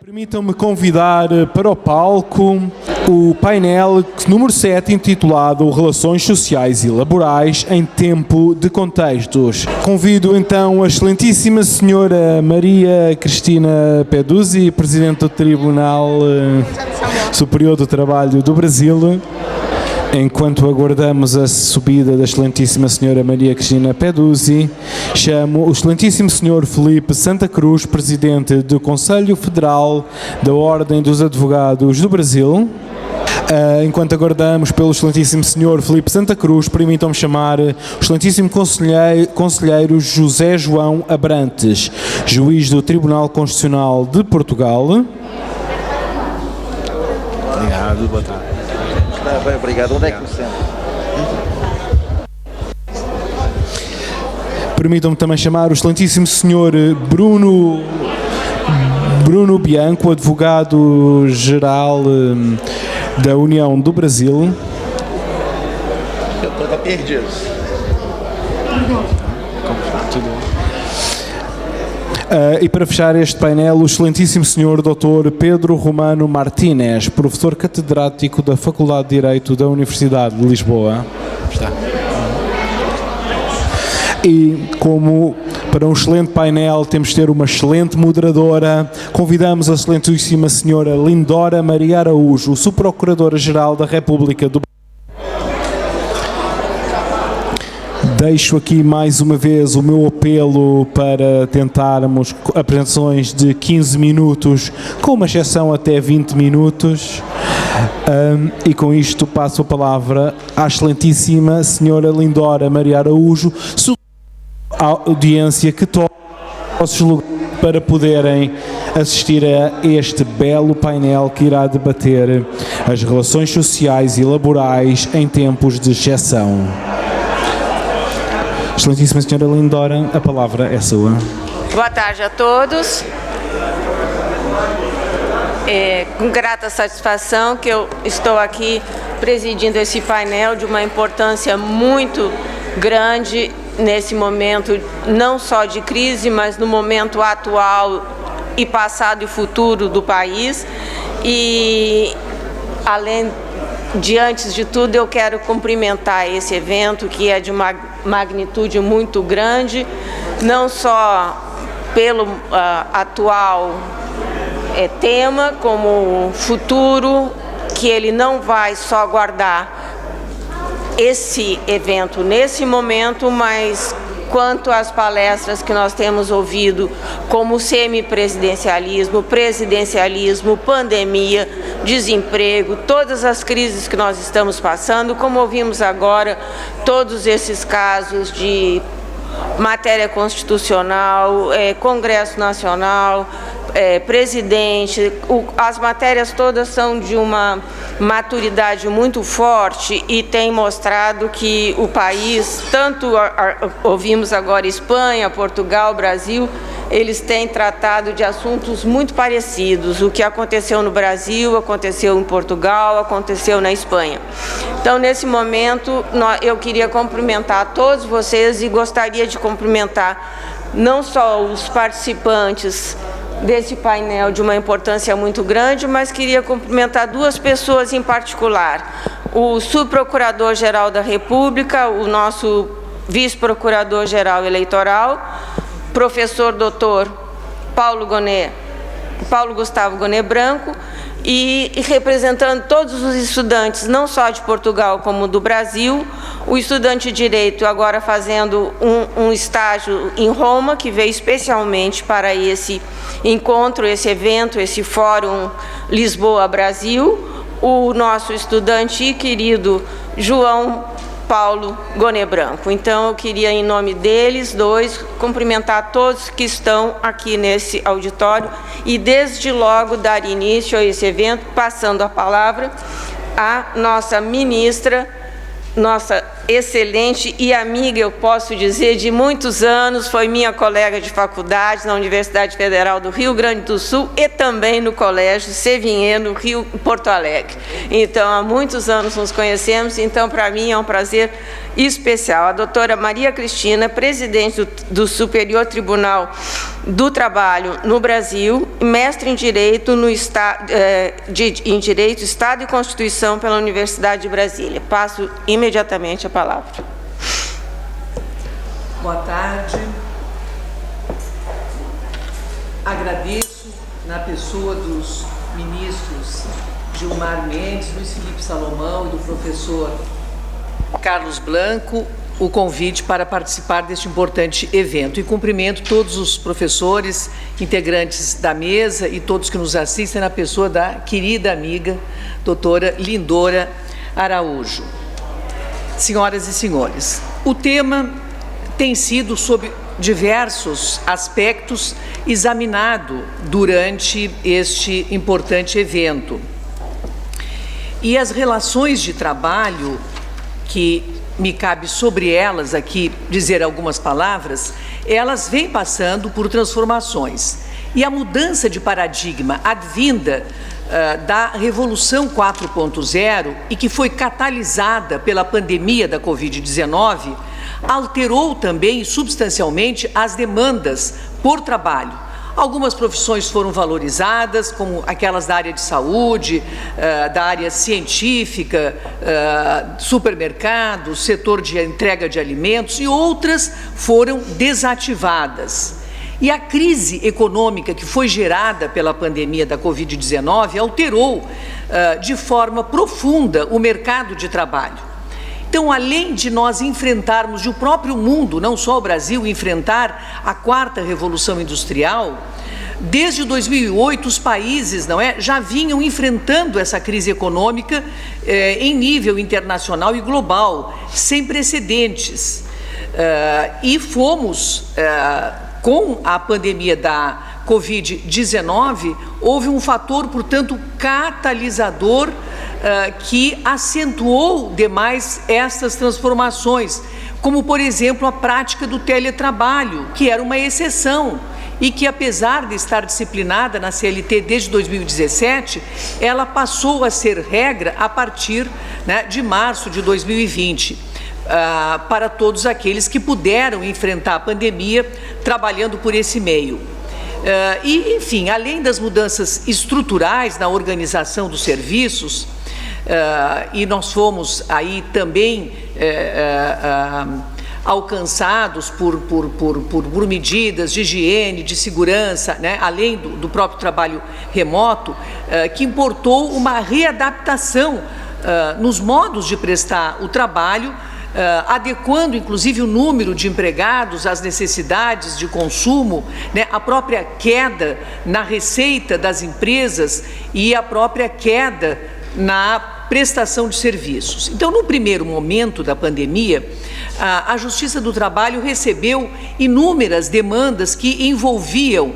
Permitam-me convidar para o palco o painel número 7, intitulado Relações Sociais e Laborais em Tempo de Contextos. Convido então a excelentíssima senhora Maria Cristina Peduzzi, Presidente do Tribunal Superior do Trabalho do Brasil. Enquanto aguardamos a subida da excelentíssima senhora Maria Cristina Peduzzi, chamo o excelentíssimo senhor Felipe Santa Cruz, Presidente do Conselho Federal da Ordem dos Advogados do Brasil. Enquanto aguardamos pelo excelentíssimo senhor Felipe Santa Cruz, permitam-me chamar o excelentíssimo conselheiro José João Abrantes, juiz do Tribunal Constitucional de Portugal. Obrigado, boa tarde. Bem, obrigado. Onde é que me sento? Permitam-me também chamar o excelentíssimo senhor Bruno Bianco, advogado-geral da União do Brasil. Eu estou perdido. E para fechar este painel, o excelentíssimo senhor Dr. Pedro Romano Martínez, professor catedrático da Faculdade de Direito da Universidade de Lisboa. Está. E como para um excelente painel temos de ter uma excelente moderadora, convidamos a excelentíssima senhora Lindora Maria Araújo, subprocuradora-geral da República do Brasil. Deixo aqui mais uma vez o meu apelo para tentarmos apresentações de 15 minutos, com uma exceção até 20 minutos. E com isto passo a palavra à excelentíssima senhora Lindora Maria Araújo, a audiência que toca os lugares para poderem assistir a este belo painel que irá debater as relações sociais e laborais em tempos de exceção. Excelentíssima senhora Lindora, a palavra é sua. Boa tarde a todos. É com grata satisfação que eu estou aqui presidindo esse painel de uma importância muito grande nesse momento, não só de crise, mas no momento atual e passado e futuro do país. E antes de tudo, eu quero cumprimentar esse evento, que é de uma magnitude muito grande, não só pelo atual tema, como futuro, que ele não vai só guardar esse evento nesse momento, mas quanto às palestras que nós temos ouvido, como semipresidencialismo, presidencialismo, pandemia, desemprego, todas as crises que nós estamos passando, como ouvimos agora, todos esses casos de matéria constitucional, Congresso Nacional, presidente, as matérias todas são de uma maturidade muito forte e tem mostrado que o país, tanto ouvimos agora Espanha, Portugal, Brasil, eles têm tratado de assuntos muito parecidos. O que aconteceu no Brasil, aconteceu em Portugal, aconteceu na Espanha. Então, nesse momento, eu queria cumprimentar todos vocês e gostaria de cumprimentar não só os participantes desse painel de uma importância muito grande, mas queria cumprimentar duas pessoas em particular. O subprocurador-geral da República, o nosso vice-procurador-geral eleitoral, professor doutor Paulo Gustavo Gonet Branco, e representando todos os estudantes, não só de Portugal como do Brasil, o estudante de Direito agora fazendo um estágio em Roma, que veio especialmente para esse encontro, esse evento, esse Fórum Lisboa-Brasil, o nosso estudante querido João Paulo Gonet Branco. Então, eu queria, em nome deles dois, cumprimentar todos que estão aqui nesse auditório e, desde logo, dar início a esse evento, passando a palavra à nossa ministra, nossa excelente e amiga, eu posso dizer, de muitos anos, foi minha colega de faculdade na Universidade Federal do Rio Grande do Sul e também no Colégio Sevinhê, no Rio, Porto Alegre. Então, há muitos anos nos conhecemos, então, para mim é um prazer especial. A doutora Maria Cristina, presidente do Superior Tribunal do Trabalho no Brasil, mestre em Direito, em Direito, Estado e Constituição pela Universidade de Brasília. Passo imediatamente a palavra. Boa tarde. Agradeço, na pessoa dos ministros Gilmar Mendes, Luiz Felipe Salomão e do professor Carlos Blanco, o convite para participar deste importante evento. E cumprimento todos os professores, integrantes da mesa e todos que nos assistem na pessoa da querida amiga, doutora Lindora Araújo. Senhoras e senhores, o tema tem sido, sob diversos aspectos, examinado durante este importante evento. E as relações de trabalho, que me cabe sobre elas aqui dizer algumas palavras, elas vêm passando por transformações. E a mudança de paradigma advinda da Revolução 4.0 e que foi catalisada pela pandemia da Covid-19, alterou também substancialmente as demandas por trabalho. Algumas profissões foram valorizadas, como aquelas da área de saúde, da área científica, supermercado, setor de entrega de alimentos, e outras foram desativadas. E a crise econômica que foi gerada pela pandemia da Covid-19 alterou de forma profunda o mercado de trabalho. Então, além de nós enfrentarmos, e o próprio mundo, não só o Brasil, enfrentar a quarta revolução industrial, desde 2008 os países já vinham enfrentando essa crise econômica em nível internacional e global, sem precedentes. E fomos, com a pandemia da Covid-19, houve um fator, portanto, catalisador que acentuou demais essas transformações, como, por exemplo, a prática do teletrabalho, que era uma exceção e que, apesar de estar disciplinada na CLT desde 2017, ela passou a ser regra a partir de março de 2020, para todos aqueles que puderam enfrentar a pandemia trabalhando por esse meio. E, enfim, além das mudanças estruturais na organização dos serviços, e nós fomos aí também alcançados por medidas de higiene, de segurança, além do próprio trabalho remoto, que importou uma readaptação nos modos de prestar o trabalho, adequando inclusive o número de empregados às necessidades de consumo, a própria queda na receita das empresas e a própria queda na prestação de serviços. Então, no primeiro momento da pandemia, a Justiça do Trabalho recebeu inúmeras demandas que envolviam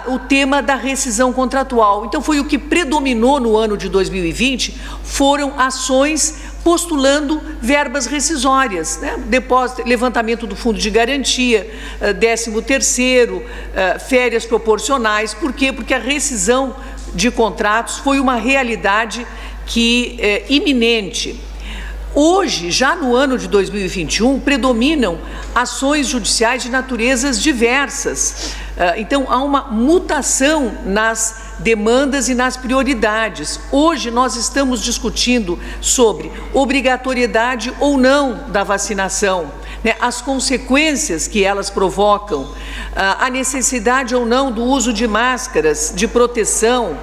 o tema da rescisão contratual. Então, foi o que predominou no ano de 2020, foram ações postulando verbas rescisórias, depósito, levantamento do fundo de garantia, 13º, férias proporcionais. Por quê? Porque a rescisão de contratos foi uma realidade que é iminente. Hoje, já no ano de 2021, predominam ações judiciais de naturezas diversas. Então, há uma mutação nas demandas e nas prioridades. Hoje, nós estamos discutindo sobre obrigatoriedade ou não da vacinação, as consequências que elas provocam, a necessidade ou não do uso de máscaras de proteção,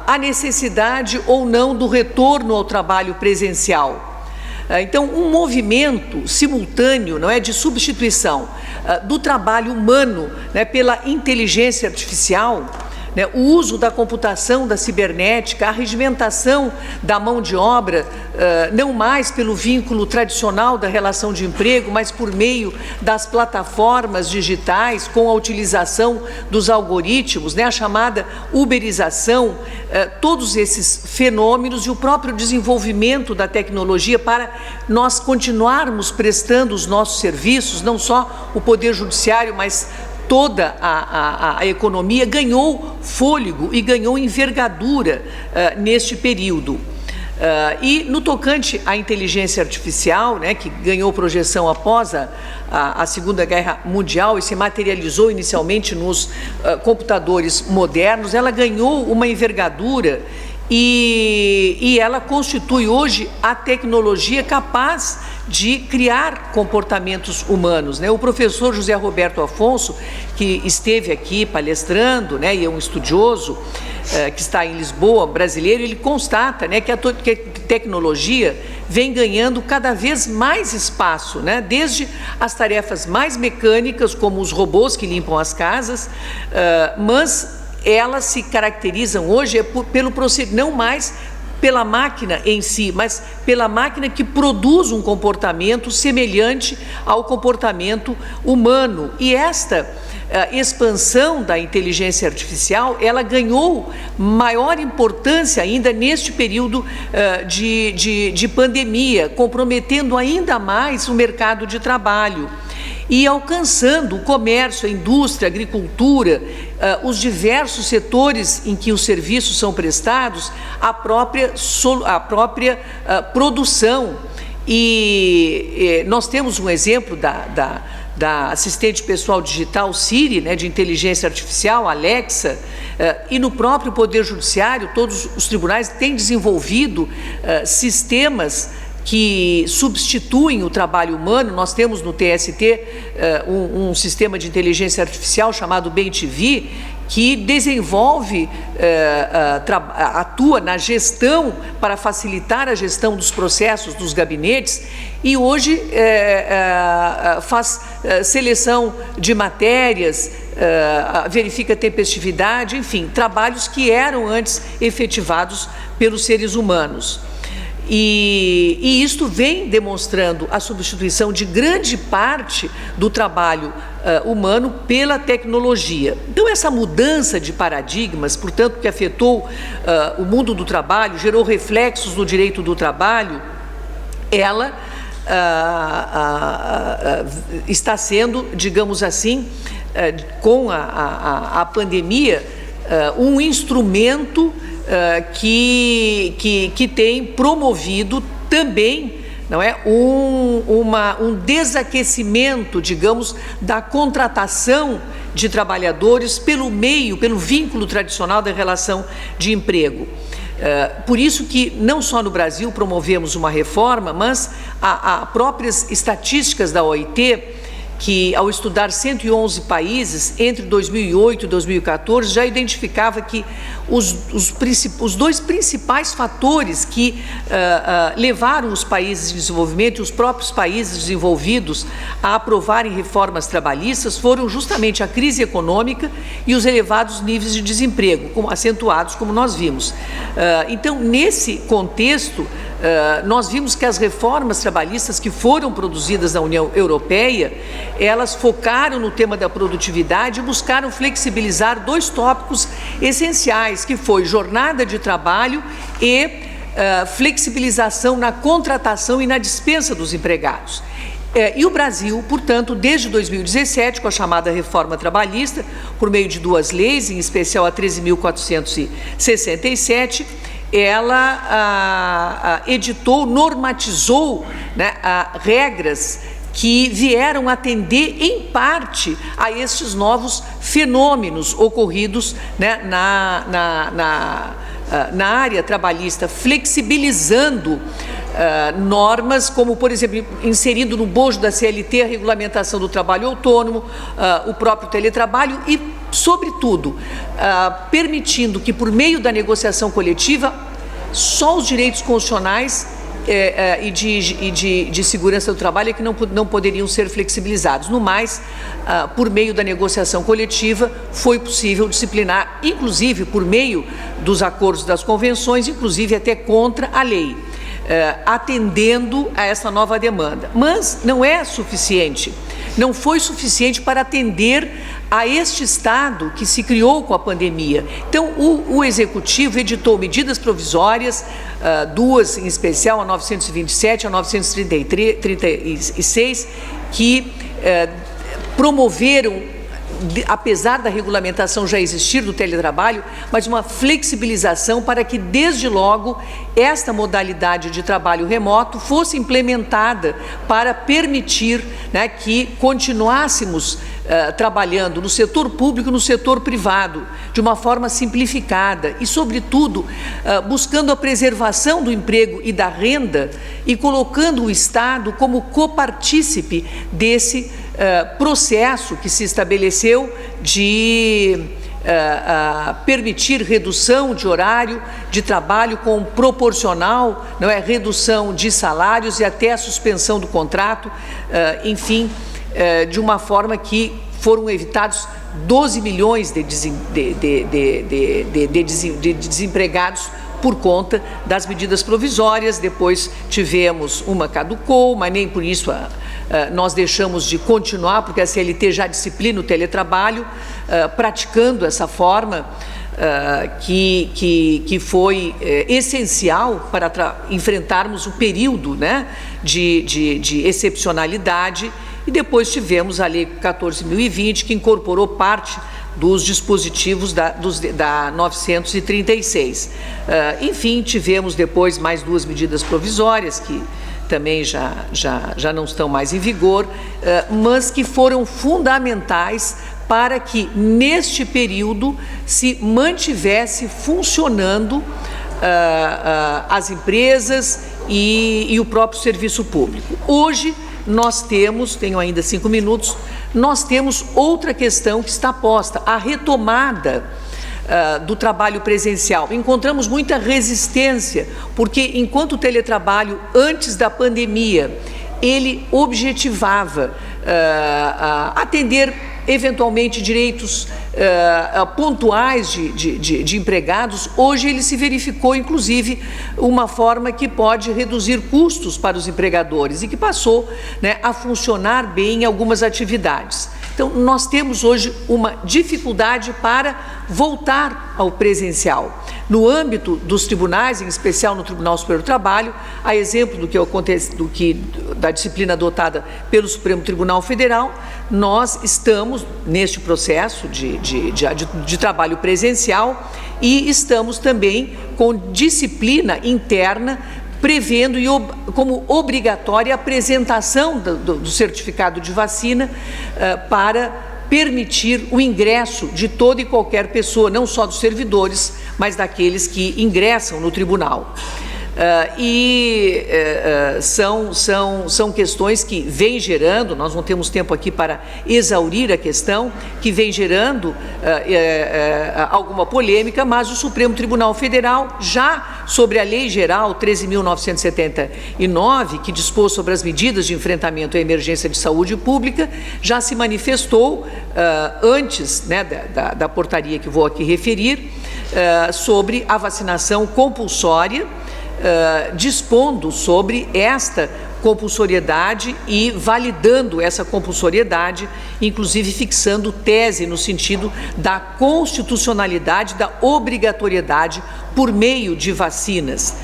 a necessidade ou não do retorno ao trabalho presencial. Então, um movimento simultâneo, de substituição do trabalho humano, pela inteligência artificial, né, o uso da computação, da cibernética, a regimentação da mão de obra, não mais pelo vínculo tradicional da relação de emprego, mas por meio das plataformas digitais, com a utilização dos algoritmos, né, a chamada uberização, todos esses fenômenos e o próprio desenvolvimento da tecnologia para nós continuarmos prestando os nossos serviços, não só o Poder Judiciário, mas toda a economia ganhou fôlego e ganhou envergadura neste período. E no tocante à inteligência artificial, né, que ganhou projeção após a Segunda Guerra Mundial e se materializou inicialmente nos computadores modernos, ela ganhou uma envergadura e ela constitui hoje a tecnologia capaz de criar comportamentos humanos, né? O professor José Roberto Afonso, que esteve aqui palestrando, né, e é um estudioso que está em Lisboa, brasileiro, ele constata, né, que a tecnologia vem ganhando cada vez mais espaço, né, desde as tarefas mais mecânicas, como os robôs que limpam as casas, mas elas se caracterizam hoje pelo procedimento, não mais pela máquina em si, mas pela máquina que produz um comportamento semelhante ao comportamento humano. E esta expansão da inteligência artificial, ela ganhou maior importância ainda neste período de pandemia, comprometendo ainda mais o mercado de trabalho e alcançando o comércio, a indústria, a agricultura, os diversos setores em que os serviços são prestados, a própria produção. E nós temos um exemplo da assistente pessoal digital Siri, né, de inteligência artificial, Alexa, e no próprio Poder Judiciário, todos os tribunais têm desenvolvido sistemas que substituem o trabalho humano. Nós temos no TST um sistema de inteligência artificial chamado BenTV, que desenvolve, atua na gestão para facilitar a gestão dos processos dos gabinetes e hoje faz seleção de matérias, verifica a tempestividade, enfim, trabalhos que eram antes efetivados pelos seres humanos. E isto vem demonstrando a substituição de grande parte do trabalho humano pela tecnologia. Então, essa mudança de paradigmas, portanto, que afetou o mundo do trabalho, gerou reflexos no direito do trabalho, ela está sendo, digamos assim, com a pandemia, um instrumento que tem promovido também, não é, um desaquecimento, digamos, da contratação de trabalhadores pelo vínculo tradicional da relação de emprego. Por isso que não só no Brasil promovemos uma reforma, mas as próprias estatísticas da OIT, que ao estudar 111 países entre 2008 e 2014 já identificava que os dois principais fatores que levaram os países em desenvolvimento e os próprios países desenvolvidos a aprovarem reformas trabalhistas foram justamente a crise econômica e os elevados níveis de desemprego, acentuados como nós vimos. Então, nesse contexto, nós vimos que as reformas trabalhistas que foram produzidas na União Europeia, elas focaram no tema da produtividade e buscaram flexibilizar dois tópicos essenciais, que foi jornada de trabalho e flexibilização na contratação e na dispensa dos empregados. E o Brasil, portanto, desde 2017, com a chamada reforma trabalhista, por meio de duas leis, em especial a 13.467, ela editou, normatizou, né, regras que vieram atender, em parte, a estes novos fenômenos ocorridos, né, na área trabalhista, flexibilizando normas como, por exemplo, inserindo no bojo da CLT a regulamentação do trabalho autônomo, o próprio teletrabalho e, sobretudo, permitindo que, por meio da negociação coletiva, só os direitos constitucionais e de segurança do trabalho é que não poderiam ser flexibilizados. No mais, por meio da negociação coletiva, foi possível disciplinar, inclusive por meio dos acordos das convenções, inclusive até contra a lei, atendendo a essa nova demanda. Mas não é suficiente, não foi suficiente para atender a este estado que se criou com a pandemia. Então, o Executivo editou medidas provisórias, duas em especial, a 927 e a 936, que promoveram, apesar da regulamentação já existir do teletrabalho, mas uma flexibilização para que, desde logo, esta modalidade de trabalho remoto fosse implementada para permitir, né, que continuássemos trabalhando no setor público e no setor privado, de uma forma simplificada e, sobretudo, buscando a preservação do emprego e da renda e colocando o Estado como copartícipe desse processo que se estabeleceu de permitir redução de horário de trabalho com proporcional, não é, redução de salários e até a suspensão do contrato, enfim, de uma forma que foram evitados 12 milhões de desempregados por conta das medidas provisórias. Depois tivemos uma caducou, mas nem por isso nós deixamos de continuar, porque a CLT já disciplina o teletrabalho, praticando essa forma que foi essencial para enfrentarmos o período, né, de excepcionalidade. E depois tivemos a Lei 14.020, que incorporou parte dos dispositivos da 936. Enfim, tivemos depois mais duas medidas provisórias, que também já não estão mais em vigor, mas que foram fundamentais para que, neste período, se mantivesse funcionando as empresas e o próprio serviço público. Hoje, nós temos, tenho ainda 5 minutos, nós temos outra questão que está posta, a retomada do trabalho presencial. Encontramos muita resistência, porque enquanto o teletrabalho, antes da pandemia, ele objetivava atender eventualmente direitos pontuais de empregados, hoje ele se verificou, inclusive, uma forma que pode reduzir custos para os empregadores e que passou, né, a funcionar bem em algumas atividades. Então, nós temos hoje uma dificuldade para voltar ao presencial. No âmbito dos tribunais, em especial no Tribunal Superior do Trabalho, a exemplo da disciplina adotada pelo Supremo Tribunal Federal, nós estamos neste processo de trabalho presencial e estamos também com disciplina interna prevendo como obrigatória a apresentação do certificado de vacina para permitir o ingresso de toda e qualquer pessoa, não só dos servidores, mas daqueles que ingressam no tribunal. São questões que vêm gerando, nós não temos tempo aqui para exaurir a questão, que vem gerando alguma polêmica, mas o Supremo Tribunal Federal, já sobre a Lei Geral 13.979, que dispôs sobre as medidas de enfrentamento à emergência de saúde pública, já se manifestou antes, né, da portaria que vou aqui referir, sobre a vacinação compulsória, dispondo sobre esta compulsoriedade e validando essa compulsoriedade, inclusive fixando tese no sentido da constitucionalidade, da obrigatoriedade por meio de vacinas,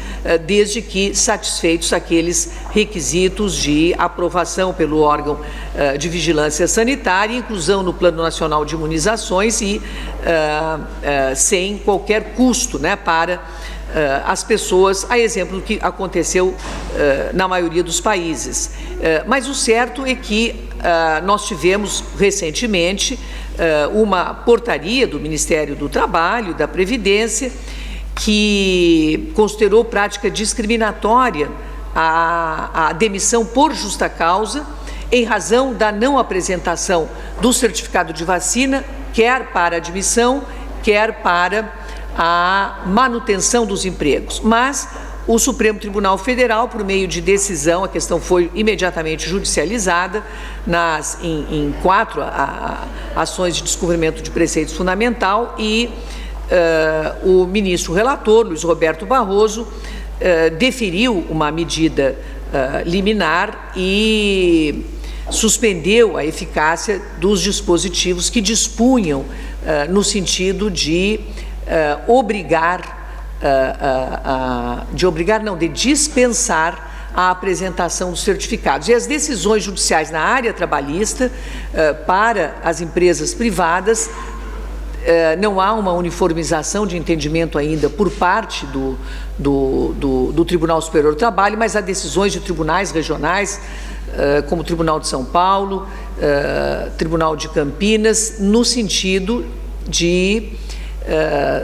desde que satisfeitos aqueles requisitos de aprovação pelo órgão de vigilância sanitária, inclusão no Plano Nacional de Imunizações e sem qualquer custo, né, para as pessoas, a exemplo do que aconteceu na maioria dos países. Mas o certo é que nós tivemos recentemente uma portaria do Ministério do Trabalho e da Previdência que considerou prática discriminatória a demissão por justa causa em razão da não apresentação do certificado de vacina, quer para admissão, quer para a manutenção dos empregos. Mas o Supremo Tribunal Federal, por meio de decisão, a questão foi imediatamente judicializada em 4 ações de descumprimento de preceitos fundamental e o ministro relator, Luiz Roberto Barroso, deferiu uma medida liminar e suspendeu a eficácia dos dispositivos que dispunham no sentido de dispensar a apresentação dos certificados. E as decisões judiciais na área trabalhista para as empresas privadas, não há uma uniformização de entendimento ainda por parte do Tribunal Superior do Trabalho, mas há decisões de tribunais regionais, como o Tribunal de São Paulo, Tribunal de Campinas, no sentido de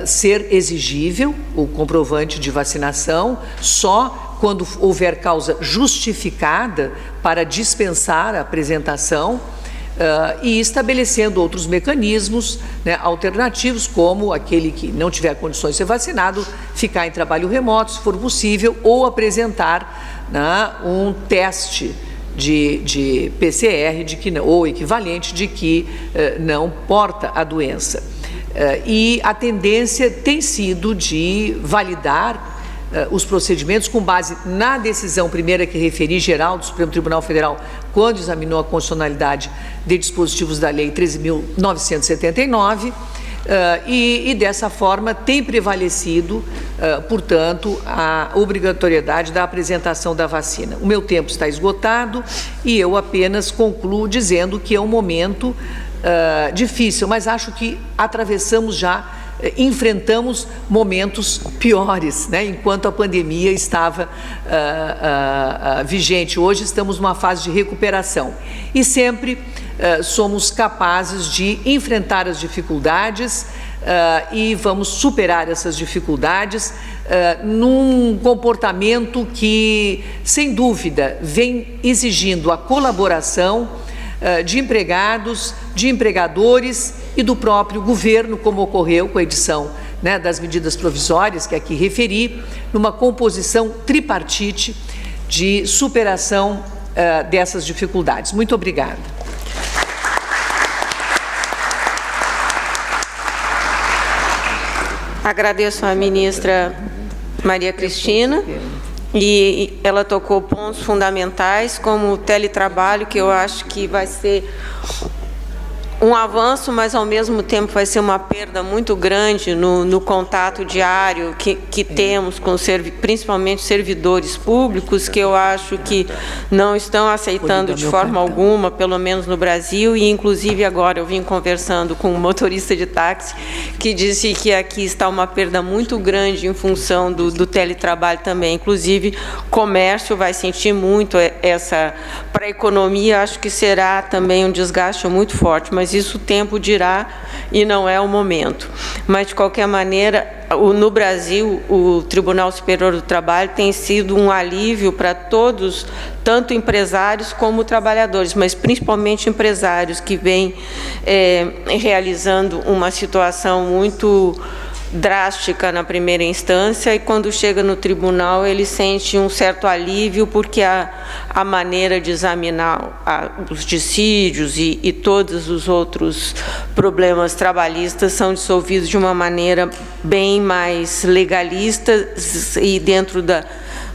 ser exigível o comprovante de vacinação só quando houver causa justificada para dispensar a apresentação, e estabelecendo outros mecanismos, né, alternativos, como aquele que não tiver condições de ser vacinado, ficar em trabalho remoto, se for possível, ou apresentar, né, um teste de PCR ou equivalente de que não porta a doença. E a tendência tem sido de validar os procedimentos com base na decisão primeira que referi, geral, do Supremo Tribunal Federal, quando examinou a constitucionalidade de dispositivos da Lei 13.979, e dessa forma tem prevalecido, portanto, a obrigatoriedade da apresentação da vacina. O meu tempo está esgotado e eu apenas concluo dizendo que é um momento difícil, mas acho que enfrentamos momentos piores, né, enquanto a pandemia estava vigente. Hoje estamos numa fase de recuperação e sempre somos capazes de enfrentar as dificuldades e vamos superar essas dificuldades num comportamento que, sem dúvida, vem exigindo a colaboração de empregados, de empregadores e do próprio governo, como ocorreu com a edição, né, das medidas provisórias que aqui referi, numa composição tripartite de superação dessas dificuldades. Muito obrigada. Agradeço à ministra Maria Cristina. E ela tocou pontos fundamentais, como o teletrabalho, que eu acho que vai ser um avanço, mas ao mesmo tempo vai ser uma perda muito grande no contato diário que temos com principalmente servidores públicos, que eu acho que não estão aceitando de forma alguma, pelo menos no Brasil, e inclusive agora eu vim conversando com um motorista de táxi que disse que aqui está uma perda muito grande em função do teletrabalho também. Inclusive, comércio vai sentir muito essa, para a economia, acho que será também um desgaste muito forte, mas isso o tempo dirá e não é o momento. Mas, de qualquer maneira, no Brasil, o Tribunal Superior do Trabalho tem sido um alívio para todos, tanto empresários como trabalhadores, mas principalmente empresários que vêm realizando uma situação muito drástica na primeira instância, e quando chega no tribunal ele sente um certo alívio, porque a maneira de examinar os dissídios e todos os outros problemas trabalhistas são dissolvidos de uma maneira bem mais legalista e dentro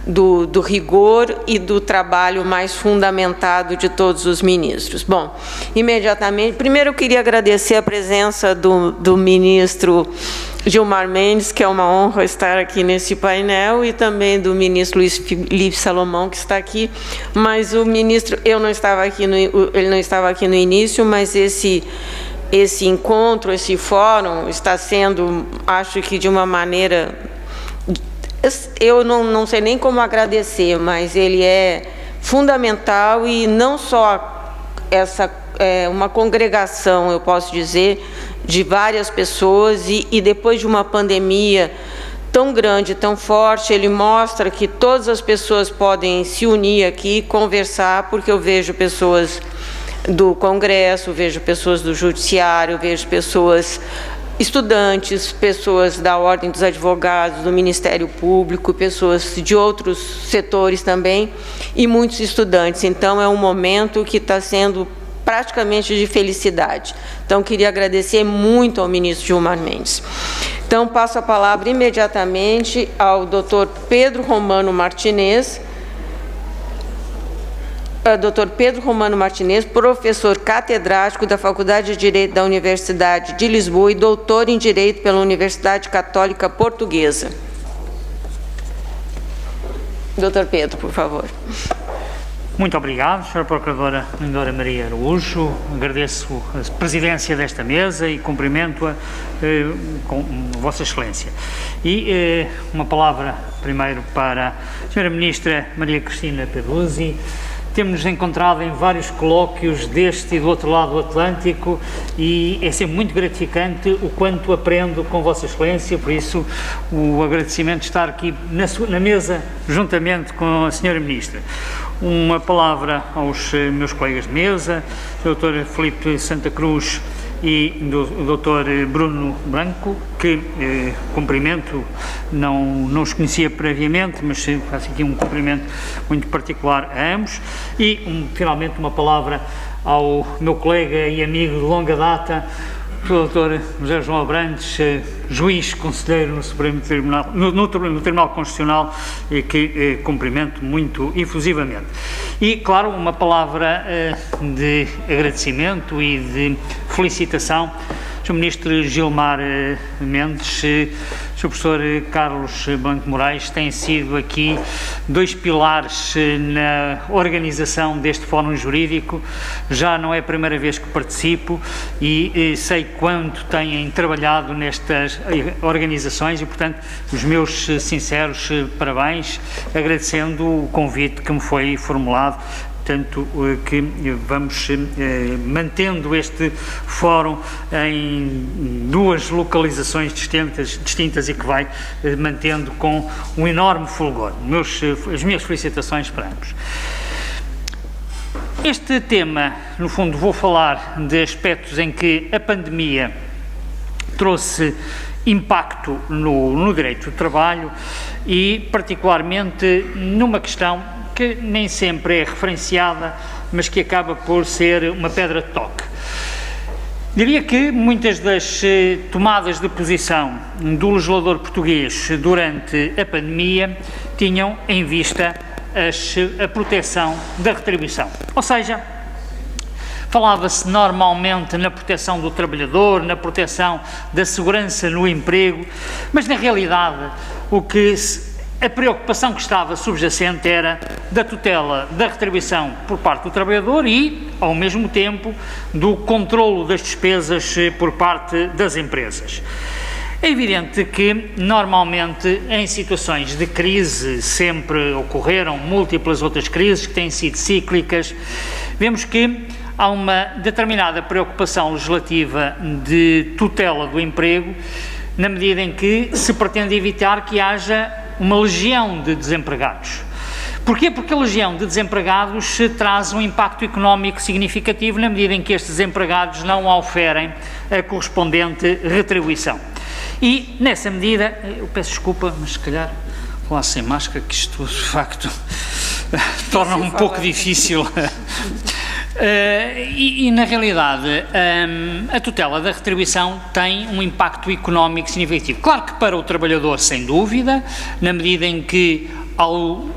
do rigor e do trabalho mais fundamentado de todos os ministros. Bom, imediatamente, primeiro eu queria agradecer a presença do ministro Gilmar Mendes, que é uma honra estar aqui nesse painel, e também do ministro Luiz Felipe Salomão, que está aqui, mas o ministro, ele não estava aqui no início, mas esse encontro, esse fórum está sendo, acho que de uma maneira, eu não sei nem como agradecer, mas ele é fundamental, e não só uma congregação, eu posso dizer, de várias pessoas, e depois de uma pandemia tão grande, tão forte, ele mostra que todas as pessoas podem se unir aqui, conversar, porque eu vejo pessoas do Congresso, vejo pessoas do Judiciário, vejo pessoas estudantes, pessoas da Ordem dos Advogados, do Ministério Público, pessoas de outros setores também, e muitos estudantes. Então, é um momento que está sendo praticamente de felicidade. Então, queria agradecer muito ao ministro Gilmar Mendes. Então, passo a palavra imediatamente ao Dr. Pedro Romano Martinez. Dr. Pedro Romano Martinez, professor catedrático da Faculdade de Direito da Universidade de Lisboa e doutor em Direito pela Universidade Católica Portuguesa. Dr. Pedro, por favor. Muito obrigado, Sra. Procuradora Lindora Maria Araújo. Agradeço a presidência desta mesa e cumprimento-a com Vossa Excelência. E uma palavra primeiro para a Sra. Ministra Maria Cristina Peduzzi. Temos-nos encontrado em vários colóquios deste e do outro lado do Atlântico e é sempre muito gratificante o quanto aprendo com Vossa Excelência, por isso o agradecimento de estar aqui na mesa juntamente com a Sra. Ministra. Uma palavra aos meus colegas de mesa, o Dr. Filipe Santa Cruz e o Dr. Bruno Branco, que cumprimento, não os conhecia previamente, mas faço aqui um cumprimento muito particular a ambos, e finalmente uma palavra ao meu colega e amigo de longa data, o Dr. José João Abrantes, juiz conselheiro no Supremo Tribunal, no Tribunal Constitucional, que cumprimento muito efusivamente. E, claro, uma palavra de agradecimento e de felicitação ao Sr. Ministro Gilmar Mendes, Sr. Professor Carlos Blanco Moraes, têm sido aqui dois pilares na organização deste Fórum Jurídico. Já não é a primeira vez que participo e sei quanto têm trabalhado nestas organizações e, portanto, os meus sinceros parabéns, agradecendo o convite que me foi formulado. Tanto que vamos mantendo este fórum em duas localizações distintas e que vai mantendo com um enorme fulgor. As minhas felicitações para ambos. Este tema, no fundo, vou falar de aspectos em que a pandemia trouxe impacto no direito do trabalho e, particularmente, numa questão que nem sempre é referenciada, mas que acaba por ser uma pedra de toque. Diria que muitas das tomadas de posição do legislador português durante a pandemia tinham em vista a proteção da retribuição. Ou seja, falava-se normalmente na proteção do trabalhador, na proteção da segurança no emprego, mas na realidade a preocupação que estava subjacente era da tutela da retribuição por parte do trabalhador e, ao mesmo tempo, do controlo das despesas por parte das empresas. É evidente que, normalmente, em situações de crise, sempre ocorreram múltiplas outras crises que têm sido cíclicas, vemos que há uma determinada preocupação legislativa de tutela do emprego, na medida em que se pretende evitar que haja uma legião de desempregados. Porquê? Porque a legião de desempregados traz um impacto económico significativo na medida em que estes desempregados não oferem a correspondente retribuição. E, nessa medida, eu peço desculpa, mas se calhar vou lá sem máscara, que isto, de facto, torna um pouco difícil. Na realidade, a tutela da retribuição tem um impacto económico significativo. Claro que para o trabalhador, sem dúvida, na medida em que, ao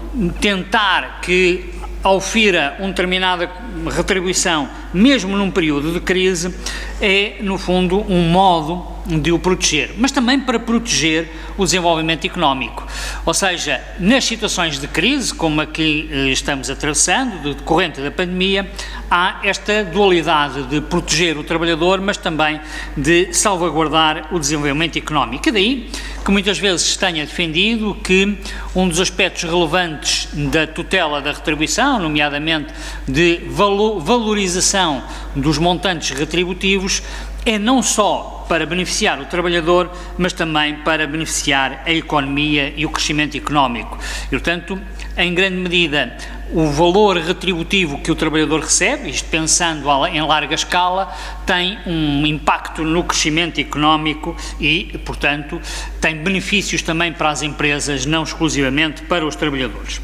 tentar que aufira uma determinada retribuição, mesmo num período de crise, é, no fundo, um modo de o proteger, mas também para proteger o desenvolvimento económico. Ou seja, nas situações de crise, como a que estamos atravessando, decorrente da pandemia, há esta dualidade de proteger o trabalhador, mas também de salvaguardar o desenvolvimento económico. E daí que muitas vezes se tenha defendido que um dos aspectos relevantes da tutela da retribuição, nomeadamente de valorização dos montantes retributivos, é não só para beneficiar o trabalhador, mas também para beneficiar a economia e o crescimento económico. E, portanto, em grande medida, o valor retributivo que o trabalhador recebe, isto pensando em larga escala, tem um impacto no crescimento económico e, portanto, tem benefícios também para as empresas, não exclusivamente para os trabalhadores.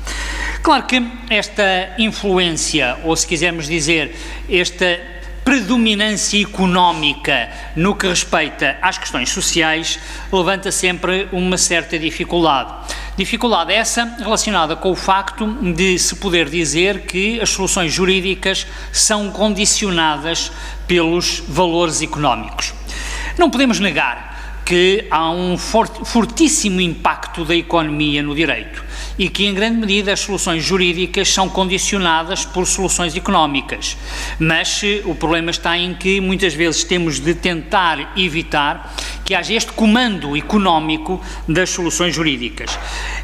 Claro que esta influência, ou se quisermos dizer, esta predominância económica no que respeita às questões sociais levanta sempre uma certa dificuldade. Dificuldade essa relacionada com o facto de se poder dizer que as soluções jurídicas são condicionadas pelos valores económicos. Não podemos negar que há um fortíssimo impacto da economia no direito e que, em grande medida, as soluções jurídicas são condicionadas por soluções económicas. Mas o problema está em que, muitas vezes, temos de tentar evitar que haja este comando económico das soluções jurídicas.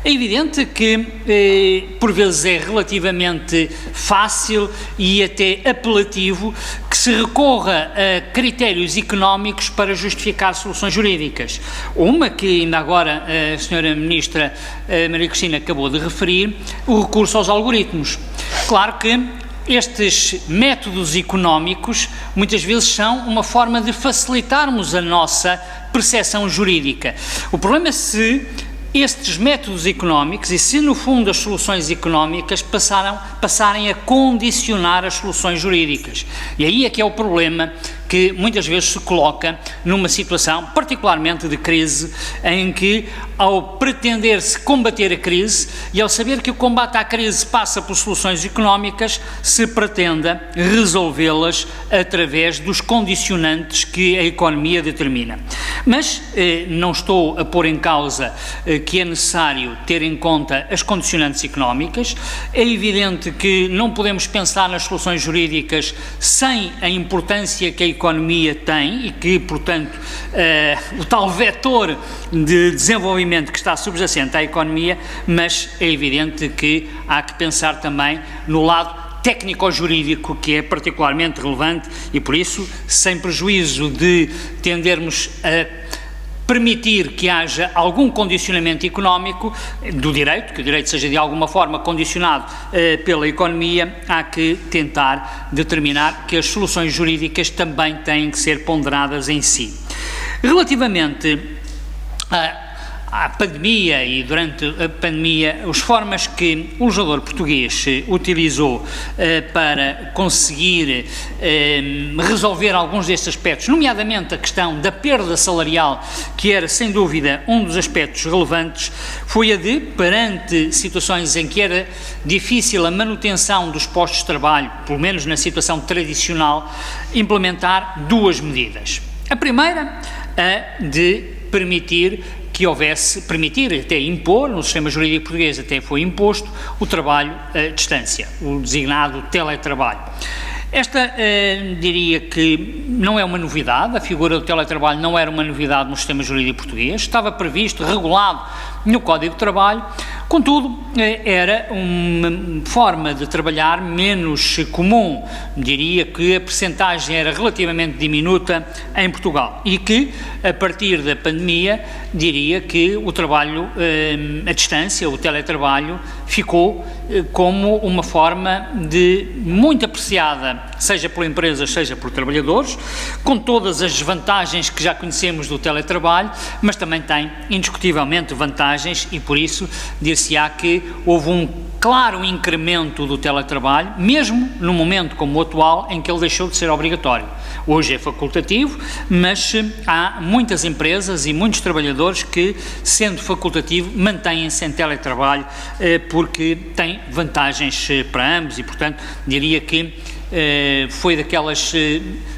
É evidente que, por vezes, é relativamente fácil e até apelativo que se recorra a critérios económicos para justificar soluções jurídicas. Uma que ainda agora a Sra. Ministra Maria Cristina acabou de referir, o recurso aos algoritmos. Claro que estes métodos económicos muitas vezes são uma forma de facilitarmos a nossa percepção jurídica. O problema é se estes métodos económicos e se, no fundo, as soluções económicas passarem a condicionar as soluções jurídicas. E aí é que é o problema que muitas vezes se coloca numa situação, particularmente de crise, em que, ao pretender-se combater a crise e ao saber que o combate à crise passa por soluções económicas, se pretenda resolvê-las através dos condicionantes que a economia determina. Mas não estou a pôr em causa que é necessário ter em conta as condicionantes económicas. É evidente que não podemos pensar nas soluções jurídicas sem a importância que a economia tem e que, portanto, o tal vetor de desenvolvimento que está subjacente à economia, mas é evidente que há que pensar também no lado técnico-jurídico, que é particularmente relevante e, por isso, sem prejuízo de tendermos a permitir que haja algum condicionamento económico do direito, que o direito seja de alguma forma condicionado pela economia, há que tentar determinar que as soluções jurídicas também têm que ser ponderadas em si. Relativamente à pandemia e durante a pandemia, as formas que o legislador português utilizou para conseguir resolver alguns destes aspectos, nomeadamente a questão da perda salarial, que era sem dúvida um dos aspectos relevantes, foi a de, perante situações em que era difícil a manutenção dos postos de trabalho, pelo menos na situação tradicional, implementar duas medidas. A primeira, a de permitir, até impor, no sistema jurídico português até foi imposto, o trabalho à distância, o designado teletrabalho. Esta, diria que não é uma novidade, a figura do teletrabalho não era uma novidade no sistema jurídico português, estava previsto, regulado no Código de Trabalho, contudo, era uma forma de trabalhar menos comum, diria que a percentagem era relativamente diminuta em Portugal e que, a partir da pandemia, diria que o trabalho à distância, o teletrabalho, ficou como uma forma de muito apreciada, seja por empresas, seja por trabalhadores, com todas as vantagens que já conhecemos do teletrabalho, mas também tem indiscutivelmente vantagens e por isso dir-se-á que houve um claro incremento do teletrabalho, mesmo num momento como o atual em que ele deixou de ser obrigatório. Hoje é facultativo, mas há muitas empresas e muitos trabalhadores que, sendo facultativo, mantêm-se em teletrabalho porque tem vantagens para ambos e, portanto, diria que foi daquelas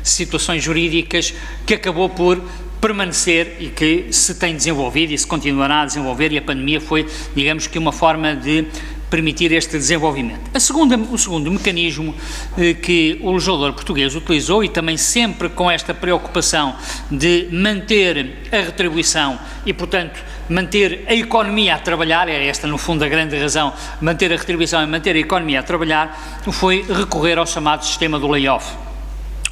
situações jurídicas que acabou por permanecer e que se tem desenvolvido e se continuará a desenvolver, e a pandemia foi, digamos que, uma forma de permitir este desenvolvimento. O segundo mecanismo que o legislador português utilizou, e também sempre com esta preocupação de manter a retribuição e, portanto, manter a economia a trabalhar, era esta no fundo a grande razão, manter a retribuição e manter a economia a trabalhar, foi recorrer ao chamado sistema do layoff.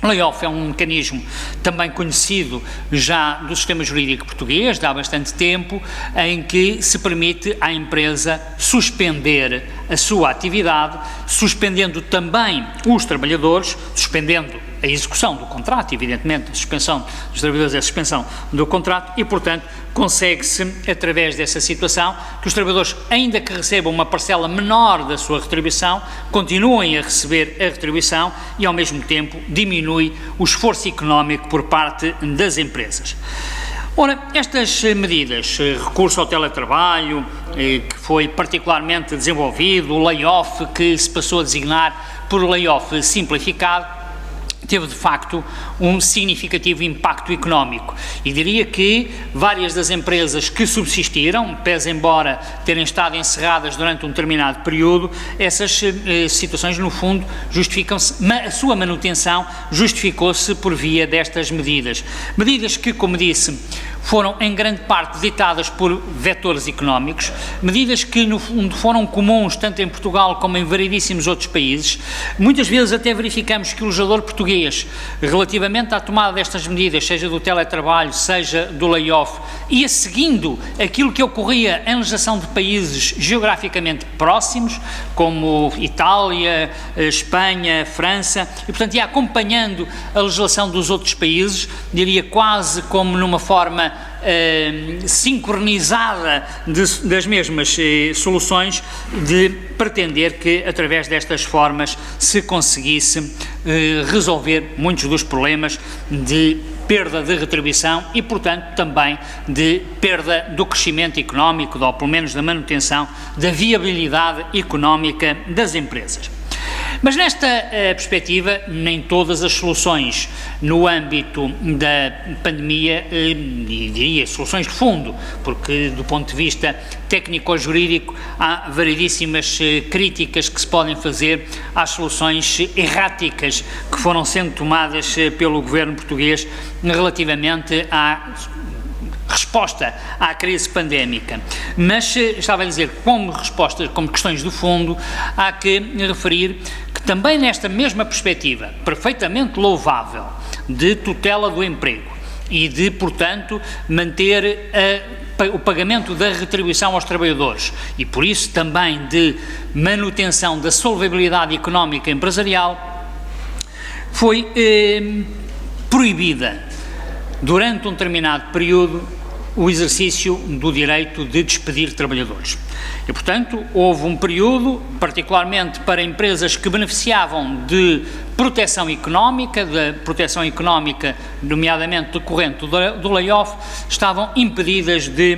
Layoff é um mecanismo também conhecido já do sistema jurídico português, de há bastante tempo, em que se permite à empresa suspender a sua atividade, suspendendo também os trabalhadores, suspendendo a execução do contrato, evidentemente, a suspensão dos trabalhadores é a suspensão do contrato e, portanto, consegue-se, através dessa situação, que os trabalhadores, ainda que recebam uma parcela menor da sua retribuição, continuem a receber a retribuição e, ao mesmo tempo, diminui o esforço económico por parte das empresas. Ora, estas medidas, recurso ao teletrabalho, que foi particularmente desenvolvido, o layoff, que se passou a designar por layoff simplificado, teve de facto um significativo impacto económico e diria que várias das empresas que subsistiram, pese embora terem estado encerradas durante um determinado período, essas situações no fundo justificam-se, a sua manutenção justificou-se por via destas medidas. Medidas que, como disse, foram em grande parte ditadas por vetores económicos, medidas que no fundo foram comuns tanto em Portugal como em variedíssimos outros países. Muitas vezes até verificamos que o legislador português, relativamente à tomada destas medidas, seja do teletrabalho, seja do layoff, ia seguindo aquilo que ocorria em legislação de países geograficamente próximos, como Itália, Espanha, França, e portanto ia acompanhando a legislação dos outros países, diria quase como numa forma sincronizada das mesmas soluções, de pretender que através destas formas se conseguisse resolver muitos dos problemas de perda de retribuição e, portanto, também de perda do crescimento económico, ou pelo menos da manutenção da viabilidade económica das empresas. Mas nesta perspectiva, nem todas as soluções no âmbito da pandemia, e diria soluções de fundo, porque do ponto de vista técnico-jurídico há variedíssimas críticas que se podem fazer às soluções erráticas que foram sendo tomadas pelo governo português relativamente à resposta à crise pandémica, mas estava a dizer, como respostas, como questões de fundo, há que referir que também nesta mesma perspectiva, perfeitamente louvável, de tutela do emprego e de, portanto, manter o pagamento da retribuição aos trabalhadores e, por isso, também de manutenção da solvabilidade económica empresarial, foi proibida durante um determinado período o exercício do direito de despedir trabalhadores. E, portanto, houve um período, particularmente para empresas que beneficiavam de proteção económica, nomeadamente decorrente do layoff, estavam impedidas de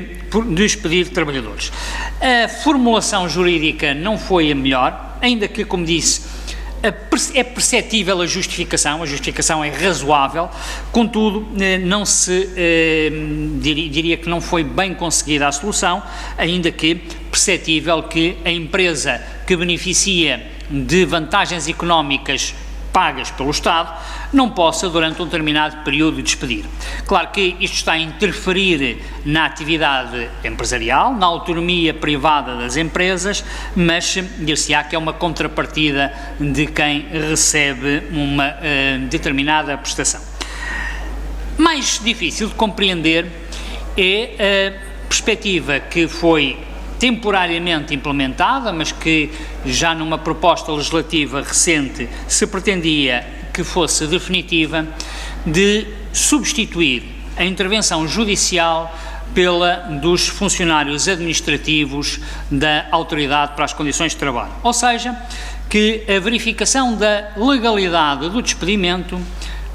despedir trabalhadores. A formulação jurídica não foi a melhor, ainda que, como disse, é perceptível a justificação é razoável, contudo, não se, diria que não foi bem conseguida a solução, ainda que perceptível que a empresa que beneficia de vantagens económicas pagas pelo Estado, não possa, durante um determinado período, despedir. Claro que isto está a interferir na atividade empresarial, na autonomia privada das empresas, mas dir-se-á que é uma contrapartida de quem recebe uma determinada prestação. Mais difícil de compreender é a perspectiva que foi temporariamente implementada, mas que já numa proposta legislativa recente se pretendia que fosse definitiva, de substituir a intervenção judicial pela dos funcionários administrativos da Autoridade para as Condições de Trabalho. Ou seja, que a verificação da legalidade do despedimento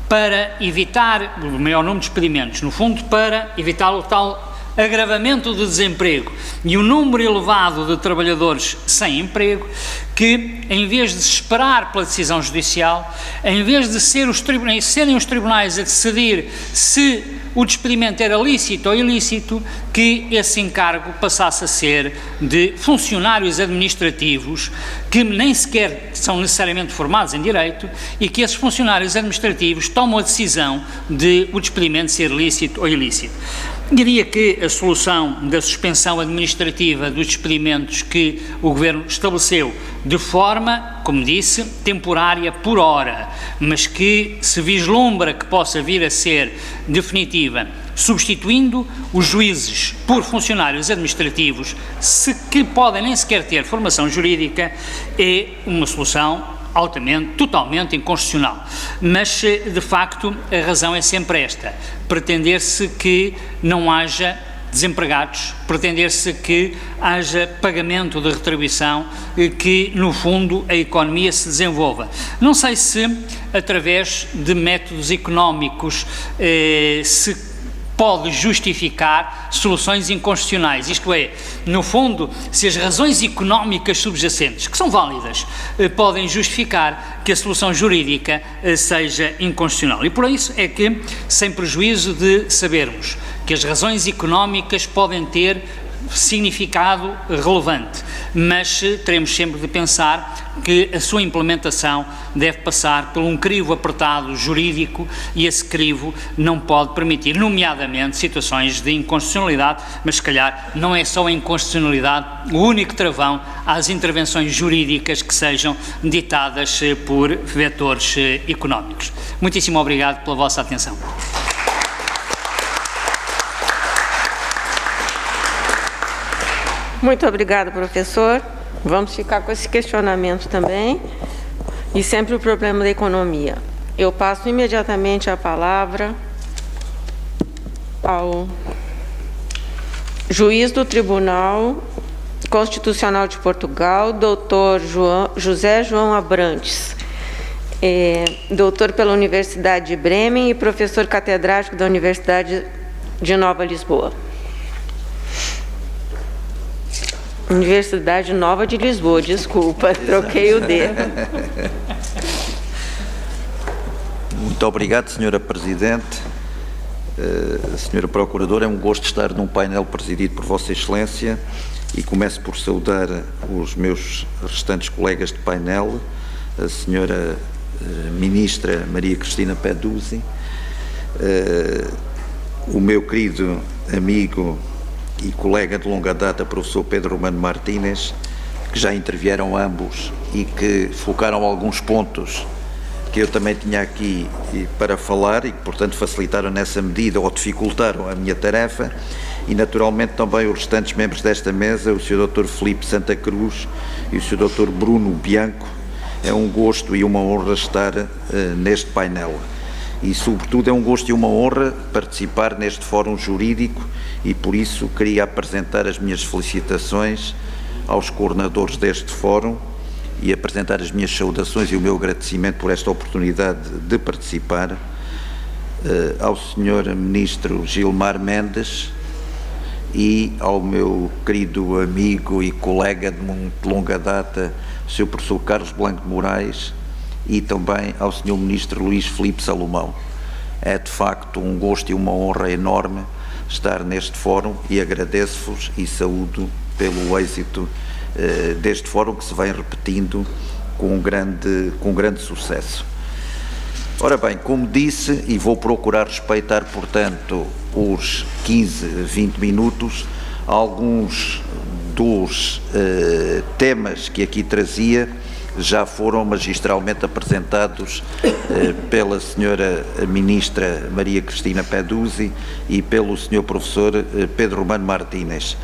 para evitar o maior número de despedimentos, no fundo para evitar o tal agravamento do desemprego e o número elevado de trabalhadores sem emprego, que em vez de se esperar pela decisão judicial, em vez de serem os tribunais a decidir se o despedimento era lícito ou ilícito, que esse encargo passasse a ser de funcionários administrativos que nem sequer são necessariamente formados em direito e que esses funcionários administrativos tomam a decisão de o despedimento ser lícito ou ilícito. Diria que a solução da suspensão administrativa dos despedimentos que o Governo estabeleceu de forma, como disse, temporária por hora, mas que se vislumbra que possa vir a ser definitiva, substituindo os juízes por funcionários administrativos, que podem nem sequer ter formação jurídica, é uma solução totalmente inconstitucional. Mas, de facto, a razão é sempre esta: pretender-se que não haja desempregados, pretender-se que haja pagamento de retribuição, que, no fundo, a economia se desenvolva. Não sei se, através de métodos económicos, se pode justificar soluções inconstitucionais, isto é, no fundo, se as razões económicas subjacentes, que são válidas, podem justificar que a solução jurídica seja inconstitucional. E por isso é que, sem prejuízo de sabermos que as razões económicas podem ter significado relevante, mas teremos sempre de pensar que a sua implementação deve passar por um crivo apertado jurídico, e esse crivo não pode permitir, nomeadamente, situações de inconstitucionalidade, mas se calhar não é só a inconstitucionalidade o único travão às intervenções jurídicas que sejam ditadas por vetores económicos. Muitíssimo obrigado pela vossa atenção. Muito obrigada, professor. Vamos ficar com esse questionamento também. E sempre o problema da economia. Eu passo imediatamente a palavra ao juiz do Tribunal Constitucional de Portugal, doutor José João Abrantes, doutor pela Universidade de Bremen e professor catedrático da Universidade de Nova Lisboa. Universidade Nova de Lisboa, desculpa, troquei o D. Muito obrigado, Sra. Presidente. Sra. Procuradora, é um gosto estar num painel presidido por Vossa Excelência, e começo por saudar os meus restantes colegas de painel, a Sra. Ministra Maria Cristina Peduzzi, o meu querido amigo e colega de longa data, professor Pedro Romano Martínez, que já intervieram ambos e que focaram alguns pontos que eu também tinha aqui para falar e que, portanto, facilitaram nessa medida ou dificultaram a minha tarefa, e naturalmente também os restantes membros desta mesa, o Sr. Dr. Filipe Santa Cruz e o Sr. Dr. Bruno Bianco. É um gosto e uma honra estar neste painel. E, sobretudo, é um gosto e uma honra participar neste fórum jurídico, e, por isso, queria apresentar as minhas felicitações aos coordenadores deste fórum e apresentar as minhas saudações e o meu agradecimento por esta oportunidade de participar, ao Sr. Ministro Gilmar Mendes e ao meu querido amigo e colega de muito longa data, o Sr. Professor Carlos Blanco de Moraes, e também ao Sr. Ministro Luís Filipe Salomão. É de facto um gosto e uma honra enorme estar neste fórum, e agradeço-vos e saúdo pelo êxito deste fórum, que se vem repetindo com grande sucesso. Ora bem, como disse, e vou procurar respeitar, portanto, os 15, 20 minutos, alguns dos temas que aqui trazia já foram magistralmente apresentados pela Sra. Ministra Maria Cristina Peduzzi e pelo Sr. Professor Pedro Romano Martínez.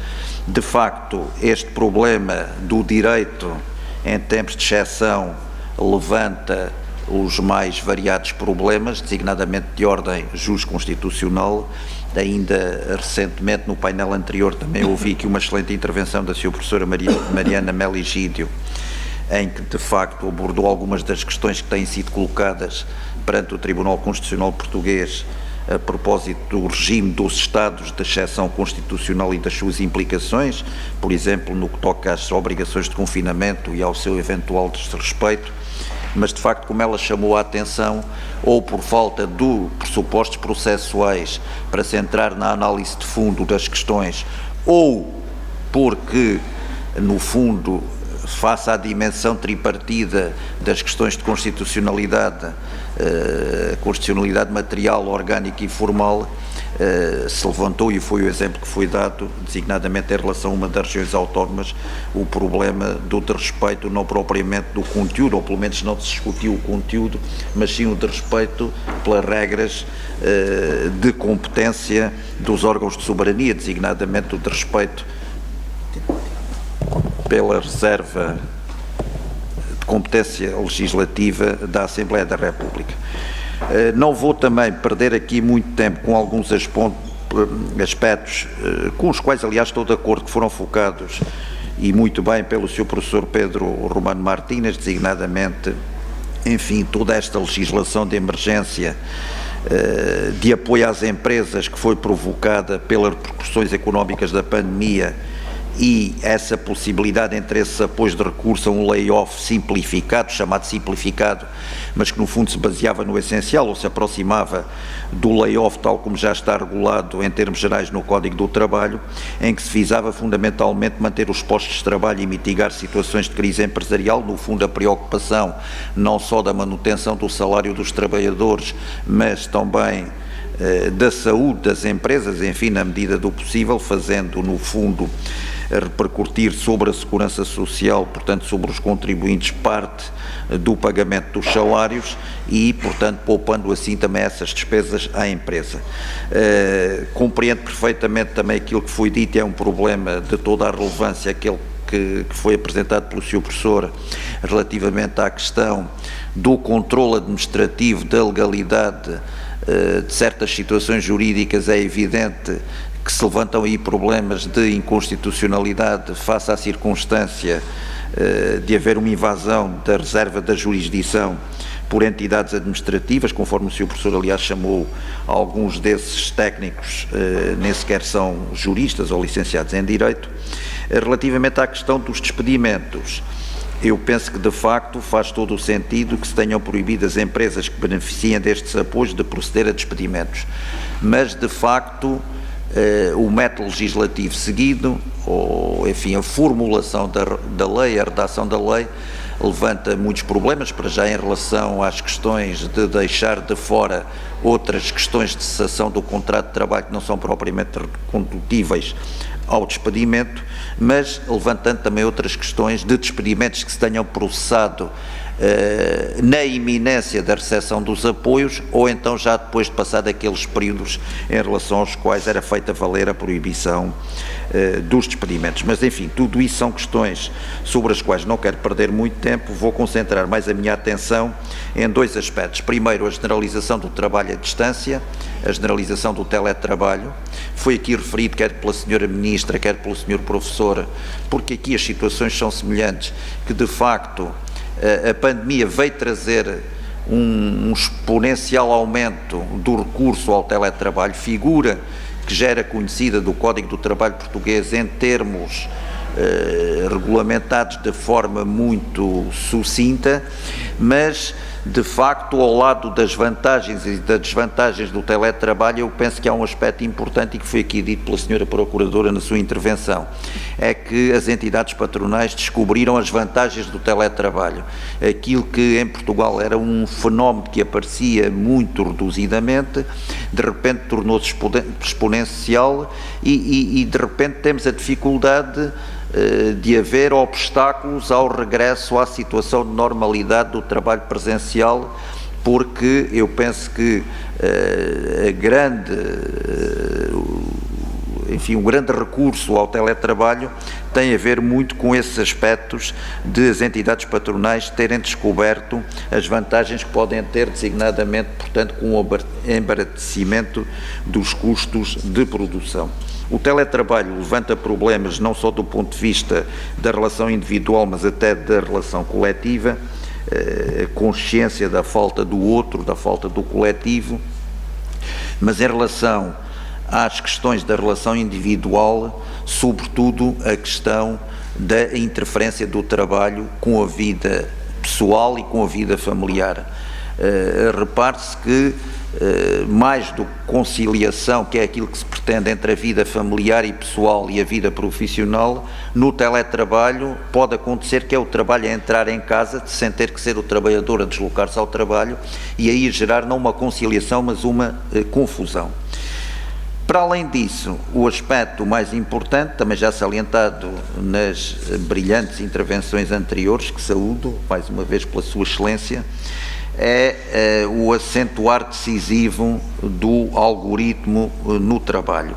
De facto, este problema do direito em tempos de exceção levanta os mais variados problemas, designadamente de ordem jus-constitucional. Ainda recentemente, no painel anterior, também ouvi aqui uma excelente intervenção da Sra. Professora Mariana Meligídio, em que, de facto, abordou algumas das questões que têm sido colocadas perante o Tribunal Constitucional Português a propósito do regime dos estados de exceção constitucional e das suas implicações, por exemplo, no que toca às obrigações de confinamento e ao seu eventual desrespeito. Mas, de facto, como ela chamou a atenção, ou por falta de pressupostos processuais para se entrar na análise de fundo das questões, ou porque, no fundo, face à dimensão tripartida das questões de constitucionalidade, constitucionalidade material, orgânica e formal, se levantou, e foi o exemplo que foi dado, designadamente em relação a uma das regiões autónomas, o problema do desrespeito, não propriamente do conteúdo, ou pelo menos não se discutiu o conteúdo, mas sim o desrespeito pelas regras de competência dos órgãos de soberania, designadamente o desrespeito pela reserva de competência legislativa da Assembleia da República. Não vou também perder aqui muito tempo com alguns aspectos com os quais, aliás, estou de acordo, que foram focados e muito bem pelo Sr. Professor Pedro Romano Martínez, designadamente, enfim, toda esta legislação de emergência de apoio às empresas que foi provocada pelas repercussões económicas da pandemia e essa possibilidade entre esses apoios de recurso a um layoff simplificado, chamado simplificado, mas que no fundo se baseava no essencial ou se aproximava do layoff tal como já está regulado em termos gerais no Código do Trabalho, em que se visava fundamentalmente manter os postos de trabalho e mitigar situações de crise empresarial, no fundo a preocupação não só da manutenção do salário dos trabalhadores, mas também da saúde das empresas, enfim, na medida do possível, fazendo no fundo repercutir sobre a segurança social, portanto sobre os contribuintes, parte do pagamento dos salários e, portanto, poupando assim também essas despesas à empresa. Compreendo perfeitamente também aquilo que foi dito, é um problema de toda a relevância, aquele que foi apresentado pelo Sr. Professor relativamente à questão do controle administrativo, da legalidade de certas situações jurídicas. É evidente que se levantam aí problemas de inconstitucionalidade face à circunstância de haver uma invasão da reserva da jurisdição por entidades administrativas, conforme o Sr. Professor, aliás, chamou alguns desses técnicos, nem sequer são juristas ou licenciados em Direito. Relativamente à questão dos despedimentos, eu penso que, de facto, faz todo o sentido que se tenham proibido as empresas que beneficiem destes apoios de proceder a despedimentos, mas, de facto, o método legislativo seguido, ou, enfim, a formulação da lei, a redação da lei, levanta muitos problemas, para já em relação às questões de deixar de fora outras questões de cessação do contrato de trabalho que não são propriamente recondutíveis ao despedimento, mas levantando também outras questões de despedimentos que se tenham processado na iminência da recepção dos apoios ou então já depois de passar aqueles períodos em relação aos quais era feita valer a proibição dos despedimentos. Mas, enfim, tudo isso são questões sobre as quais não quero perder muito tempo, vou concentrar mais a minha atenção em dois aspectos. Primeiro, a generalização do trabalho à distância, a generalização do teletrabalho. Foi aqui referido, quer pela Sra. Ministra, quer pelo Sr. Professor, porque aqui as situações são semelhantes, que de facto a pandemia veio trazer um exponencial aumento do recurso ao teletrabalho, figura que já era conhecida do Código do Trabalho português em termos regulamentados de forma muito sucinta, mas de facto ao lado das vantagens e das desvantagens do teletrabalho, eu penso que há um aspecto importante e que foi aqui dito pela Sra. Procuradora na sua intervenção, é que as entidades patronais descobriram as vantagens do teletrabalho. Aquilo que em Portugal era um fenómeno que aparecia muito reduzidamente, de repente tornou-se exponencial e de repente temos a dificuldade de haver obstáculos ao regresso à situação de normalidade do trabalho presencial, porque eu penso que o grande recurso ao teletrabalho tem a ver muito com esses aspectos de as entidades patronais terem descoberto as vantagens que podem ter, designadamente, portanto, com o embaratecimento dos custos de produção. O teletrabalho levanta problemas não só do ponto de vista da relação individual, mas até da relação coletiva, a consciência da falta do outro, da falta do coletivo, mas em relação às questões da relação individual, sobretudo a questão da interferência do trabalho com a vida pessoal e com a vida familiar. Repare-se que mais do que conciliação, que é aquilo que se pretende entre a vida familiar e pessoal e a vida profissional, no teletrabalho pode acontecer que é o trabalho a entrar em casa sem ter que ser o trabalhador a deslocar-se ao trabalho e aí gerar não uma conciliação, mas uma confusão. Para além disso, o aspecto mais importante, também já salientado nas brilhantes intervenções anteriores, que saúdo, mais uma vez pela sua excelência, é o acentuar decisivo do algoritmo no trabalho.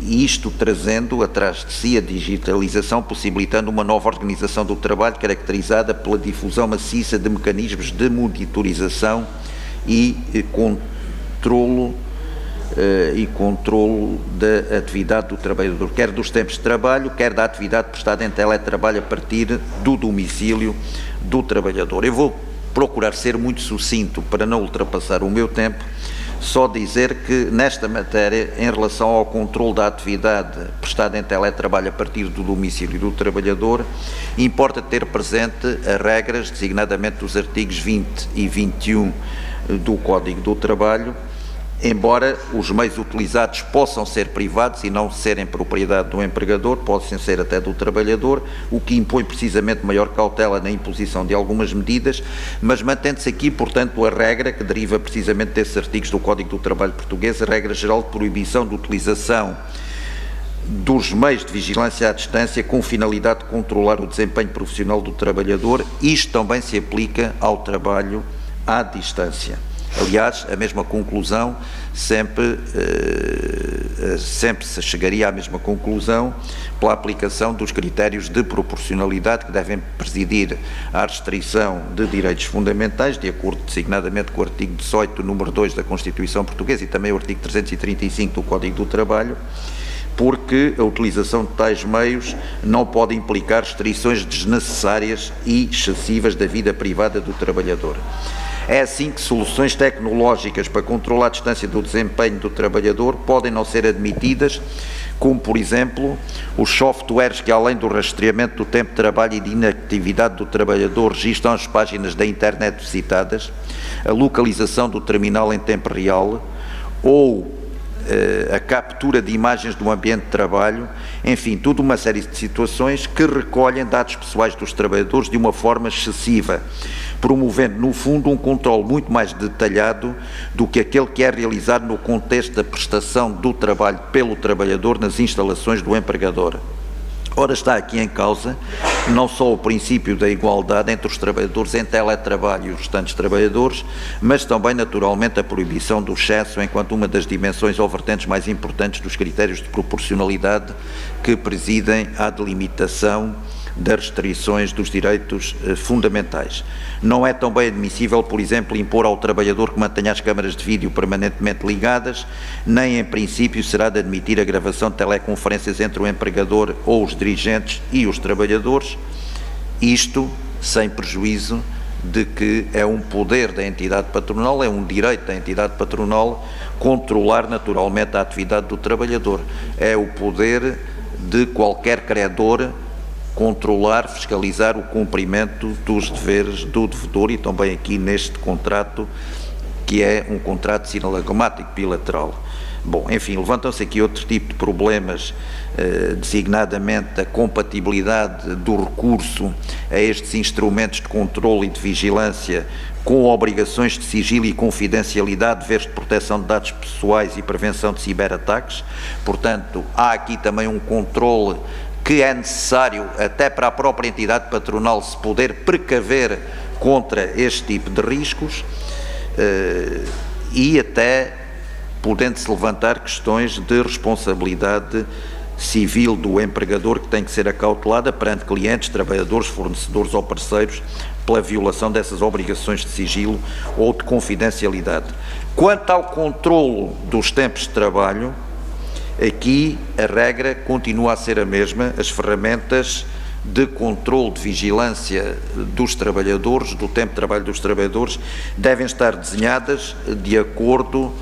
Isto trazendo atrás de si a digitalização, possibilitando uma nova organização do trabalho caracterizada pela difusão maciça de mecanismos de monitorização e controlo da atividade do trabalhador, quer dos tempos de trabalho, quer da atividade prestada em teletrabalho a partir do domicílio do trabalhador. Eu vou procurar ser muito sucinto para não ultrapassar o meu tempo, só dizer que nesta matéria, em relação ao controle da atividade prestada em teletrabalho a partir do domicílio do trabalhador, importa ter presente as regras, designadamente os artigos 20 e 21 do Código do Trabalho, embora os meios utilizados possam ser privados e não serem propriedade do empregador, possam ser até do trabalhador, o que impõe precisamente maior cautela na imposição de algumas medidas, mas mantendo-se aqui, portanto, a regra que deriva precisamente desses artigos do Código do Trabalho português, a regra geral de proibição de utilização dos meios de vigilância à distância com finalidade de controlar o desempenho profissional do trabalhador. Isto também se aplica ao trabalho à distância. Aliás, a mesma conclusão sempre se chegaria à mesma conclusão pela aplicação dos critérios de proporcionalidade que devem presidir à restrição de direitos fundamentais, de acordo designadamente com o artigo 18, número 2 da Constituição Portuguesa e também o artigo 335 do Código do Trabalho, porque a utilização de tais meios não pode implicar restrições desnecessárias e excessivas da vida privada do trabalhador. É assim que soluções tecnológicas para controlar a distância do desempenho do trabalhador podem não ser admitidas, como, por exemplo, os softwares que, além do rastreamento do tempo de trabalho e de inatividade do trabalhador, registram as páginas da internet visitadas, a localização do terminal em tempo real ou a captura de imagens do ambiente de trabalho, enfim, toda uma série de situações que recolhem dados pessoais dos trabalhadores de uma forma excessiva, promovendo, no fundo, um controle muito mais detalhado do que aquele que é realizado no contexto da prestação do trabalho pelo trabalhador nas instalações do empregador. Ora, está aqui em causa não só o princípio da igualdade entre os trabalhadores em teletrabalho e os restantes trabalhadores, mas também, naturalmente, a proibição do excesso enquanto uma das dimensões ou vertentes mais importantes dos critérios de proporcionalidade que presidem à delimitação das restrições dos direitos fundamentais. Não é também admissível, por exemplo, impor ao trabalhador que mantenha as câmaras de vídeo permanentemente ligadas, nem em princípio será de admitir a gravação de teleconferências entre o empregador ou os dirigentes e os trabalhadores, isto sem prejuízo de que é um poder da entidade patronal, é um direito da entidade patronal controlar naturalmente a atividade do trabalhador. É o poder de qualquer credor controlar, fiscalizar o cumprimento dos deveres do devedor e também aqui neste contrato, que é um contrato sinalagmático bilateral. Bom, enfim, levantam-se aqui outro tipo de problemas, designadamente a compatibilidade do recurso a estes instrumentos de controle e de vigilância com obrigações de sigilo e confidencialidade, deveres de proteção de dados pessoais e prevenção de ciberataques. Portanto, há aqui também um controle que é necessário até para a própria entidade patronal se poder precaver contra este tipo de riscos e até podendo-se levantar questões de responsabilidade civil do empregador que tem que ser acautelada perante clientes, trabalhadores, fornecedores ou parceiros pela violação dessas obrigações de sigilo ou de confidencialidade. Quanto ao controlo dos tempos de trabalho, aqui a regra continua a ser a mesma, as ferramentas de controle de vigilância dos trabalhadores, do tempo de trabalho dos trabalhadores, devem estar desenhadas de acordo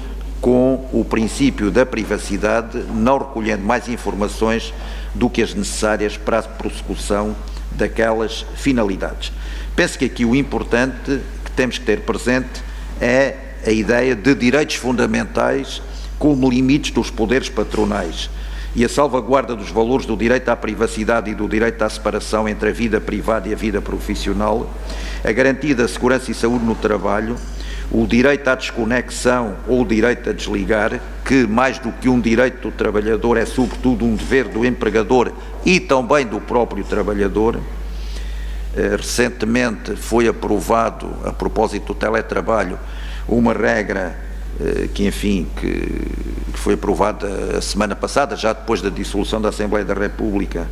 com o princípio da privacidade, não recolhendo mais informações do que as necessárias para a prossecução daquelas finalidades. Penso que aqui o importante que temos que ter presente é a ideia de direitos fundamentais como limites dos poderes patronais e a salvaguarda dos valores do direito à privacidade e do direito à separação entre a vida privada e a vida profissional, a garantia da segurança e saúde no trabalho, o direito à desconexão ou o direito a desligar, que mais do que um direito do trabalhador é sobretudo um dever do empregador e também do próprio trabalhador. Recentemente foi aprovado, a propósito do teletrabalho, uma regra que foi aprovada a semana passada, já depois da dissolução da Assembleia da República.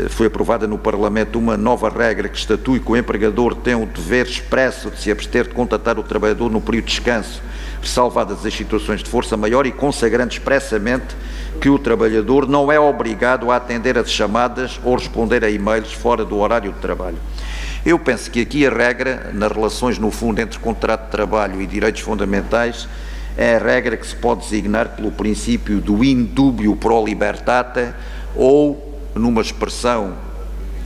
Foi aprovada no Parlamento uma nova regra que estatui que o empregador tem o dever expresso de se abster de contratar o trabalhador no período de descanso, ressalvadas as situações de força maior, e consagrando expressamente que o trabalhador não é obrigado a atender a chamadas ou responder a e-mails fora do horário de trabalho. Eu penso que aqui a regra, nas relações no fundo entre contrato de trabalho e direitos fundamentais, é a regra que se pode designar pelo princípio do in dubio pro libertate, ou numa expressão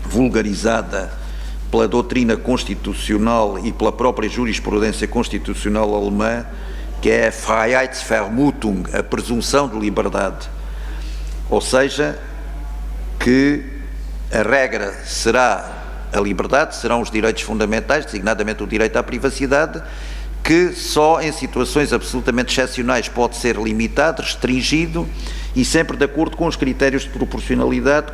vulgarizada pela doutrina constitucional e pela própria jurisprudência constitucional alemã, que é a Freiheitsvermutung, a presunção de liberdade. Ou seja, que a regra será a liberdade, serão os direitos fundamentais, designadamente o direito à privacidade, que só em situações absolutamente excepcionais pode ser limitado, restringido, e sempre de acordo com os critérios de proporcionalidade,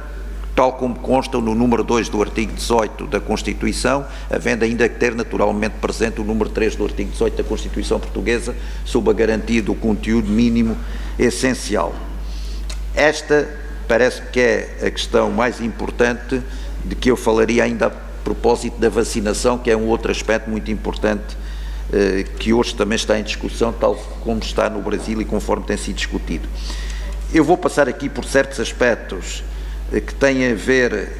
tal como constam no número 2 do artigo 18 da Constituição, havendo ainda que ter naturalmente presente o número 3 do artigo 18 da Constituição Portuguesa, sob a garantia do conteúdo mínimo essencial. Esta parece-me que é a questão mais importante, de que eu falaria ainda a propósito da vacinação, que é um outro aspecto muito importante, que hoje também está em discussão, tal como está no Brasil e conforme tem sido discutido. Eu vou passar aqui por certos aspectos que têm a ver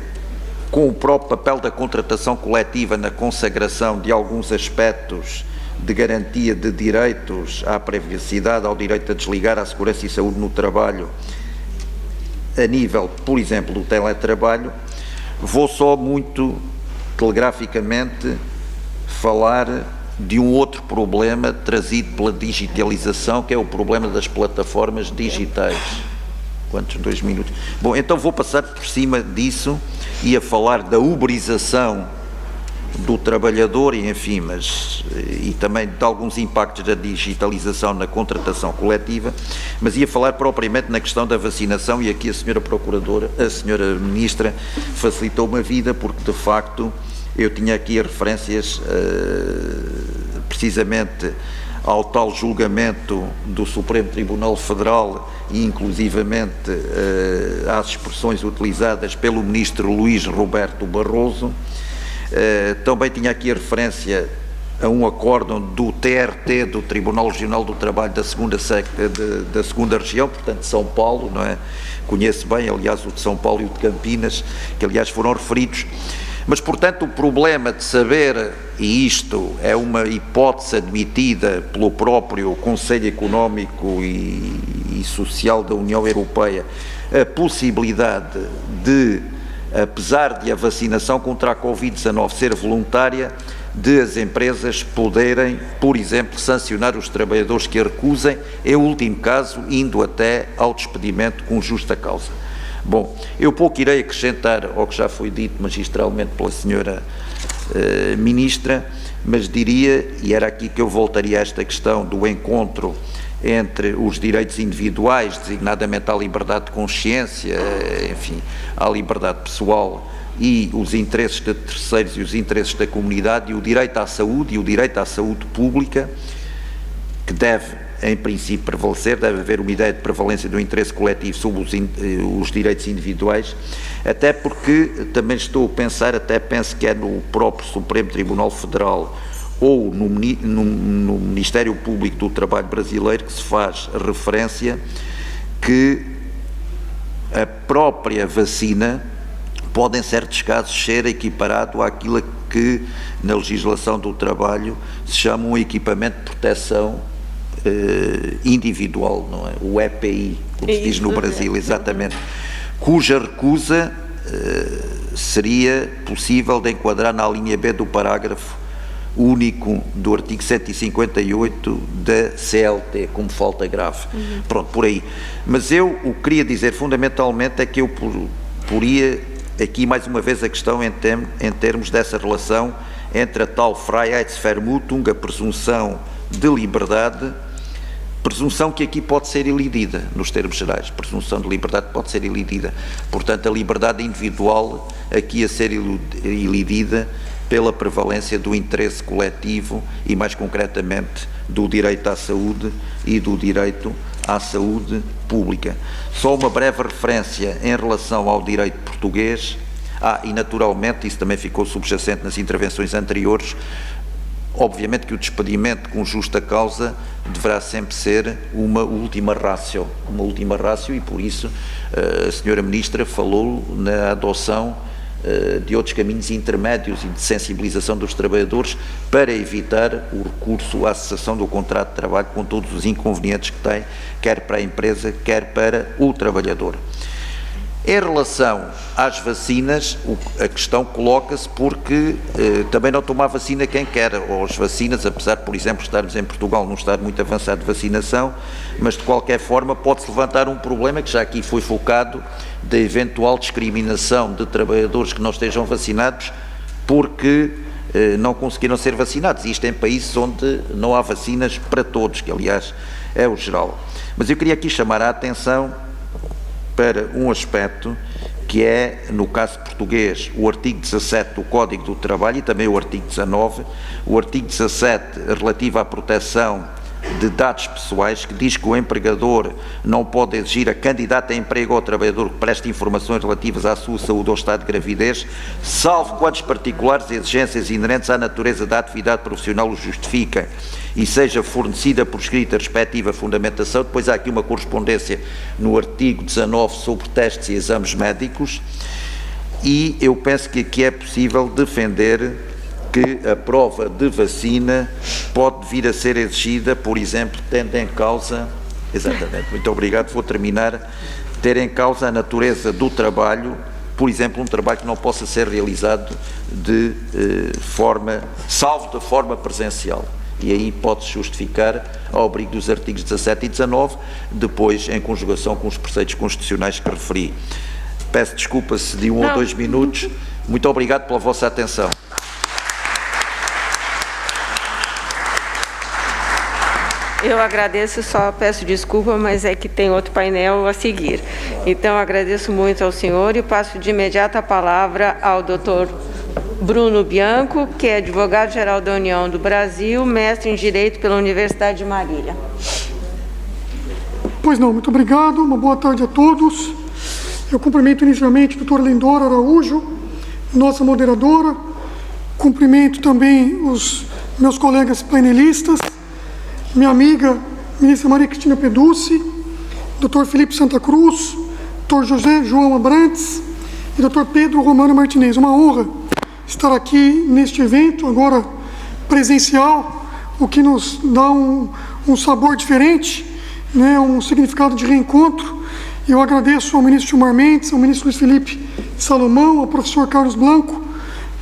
com o próprio papel da contratação coletiva na consagração de alguns aspectos de garantia de direitos à privacidade, ao direito a desligar, à segurança e saúde no trabalho, a nível, por exemplo, do teletrabalho. Vou só muito telegraficamente falar de um outro problema trazido pela digitalização, que é o problema das plataformas digitais. Quantos? 2 minutos? Bom, então vou passar por cima disso e a falar da uberização do trabalhador, e enfim, e também de alguns impactos da digitalização na contratação coletiva, mas ia falar propriamente na questão da vacinação, e aqui a senhora Procuradora, a senhora Ministra, facilitou-me a vida, porque de facto eu tinha aqui as referências precisamente ao tal julgamento do Supremo Tribunal Federal e inclusivamente às expressões utilizadas pelo Ministro Luís Roberto Barroso. Também tinha aqui a referência a um acórdão do TRT, do Tribunal Regional do Trabalho da segunda região, portanto de São Paulo, não é? Conheço bem, aliás, o de São Paulo e o de Campinas, que aliás foram referidos. Mas, portanto, o problema de saber, e isto é uma hipótese admitida pelo próprio Conselho Económico e Social da União Europeia, a possibilidade de, apesar de a vacinação contra a Covid-19 ser voluntária, de as empresas poderem, por exemplo, sancionar os trabalhadores que a recusem, em último caso, indo até ao despedimento com justa causa. Bom, eu pouco irei acrescentar ao que já foi dito magistralmente pela senhora Ministra, mas diria, e era aqui que eu voltaria a esta questão do encontro entre os direitos individuais, designadamente à liberdade de consciência, enfim, à liberdade pessoal, e os interesses de terceiros e os interesses da comunidade, e o direito à saúde e o direito à saúde pública, que deve, em princípio, prevalecer. Deve haver uma ideia de prevalência do interesse coletivo sobre os direitos individuais, até porque também estou a pensar, até penso que é no próprio Supremo Tribunal Federal ou no Ministério Público do Trabalho brasileiro que se faz referência que a própria vacina pode, em certos casos, ser equiparado àquilo que na legislação do trabalho se chama um equipamento de proteção individual, não é? O EPI, como se diz no Brasil, exatamente, cuja recusa seria possível de enquadrar na linha B do parágrafo único do artigo 158 da CLT, como falta grave. Pronto, por aí. Mas eu o que queria dizer fundamentalmente é que eu poria aqui mais uma vez a questão em termos dessa relação entre a tal Freiheitsvermutung, a presunção de liberdade, presunção que aqui pode ser elidida, nos termos gerais, presunção de liberdade pode ser elidida. Portanto, a liberdade individual aqui a ser elidida pela prevalência do interesse coletivo e, mais concretamente, do direito à saúde e do direito à saúde pública. Só uma breve referência em relação ao direito português. E naturalmente, isso também ficou subjacente nas intervenções anteriores, obviamente que o despedimento com justa causa deverá sempre ser uma última ratio, e por isso a senhora Ministra falou na adoção de outros caminhos intermédios e de sensibilização dos trabalhadores para evitar o recurso à cessação do contrato de trabalho com todos os inconvenientes que tem, quer para a empresa, quer para o trabalhador. Em relação às vacinas, a questão coloca-se porque também não toma a vacina quem quer, ou as vacinas, apesar de, por exemplo, estarmos em Portugal num estado muito avançado de vacinação, mas de qualquer forma pode-se levantar um problema que já aqui foi focado, da eventual discriminação de trabalhadores que não estejam vacinados porque não conseguiram ser vacinados. Isto em países onde não há vacinas para todos, que aliás é o geral. Mas eu queria aqui chamar a atenção para um aspecto que é, no caso português, o artigo 17 do Código do Trabalho e também o artigo 19, o artigo 17 relativo à proteção de dados pessoais, que diz que o empregador não pode exigir a candidato a emprego ou trabalhador que preste informações relativas à sua saúde ou estado de gravidez, salvo quando as particulares exigências inerentes à natureza da atividade profissional o justifiquem e seja fornecida por escrita a respectiva fundamentação. Depois há aqui uma correspondência no artigo 19 sobre testes e exames médicos, e eu penso que aqui é possível defender que a prova de vacina pode vir a ser exigida, por exemplo, tendo em causa, exatamente, muito obrigado, vou terminar, ter em causa a natureza do trabalho, por exemplo, um trabalho que não possa ser realizado salvo de forma presencial. E aí pode-se justificar ao abrigo dos artigos 17 e 19, depois em conjugação com os preceitos constitucionais que referi. Peço desculpa se de 1 ou 2 minutos. Muito obrigado pela vossa atenção. Eu agradeço, só peço desculpa, mas é que tem outro painel a seguir. Então, agradeço muito ao senhor e passo de imediato a palavra ao doutor Bruno Bianco, que é advogado-geral da União do Brasil, mestre em Direito pela Universidade de Marília. Pois não, muito obrigado, uma boa tarde a todos. Eu cumprimento inicialmente a doutora Lindora Araújo, nossa moderadora, cumprimento também os meus colegas painelistas, minha amiga, ministra Maria Cristina Peducci, doutor Felipe Santa Cruz, doutor José João Abrantes e doutor Pedro Romano Martinez. Uma honra estar aqui neste evento, agora presencial, o que nos dá um sabor diferente, né, um significado de reencontro. Eu agradeço ao ministro Gilmar Mendes, ao ministro Luiz Felipe Salomão, ao professor Carlos Blanco,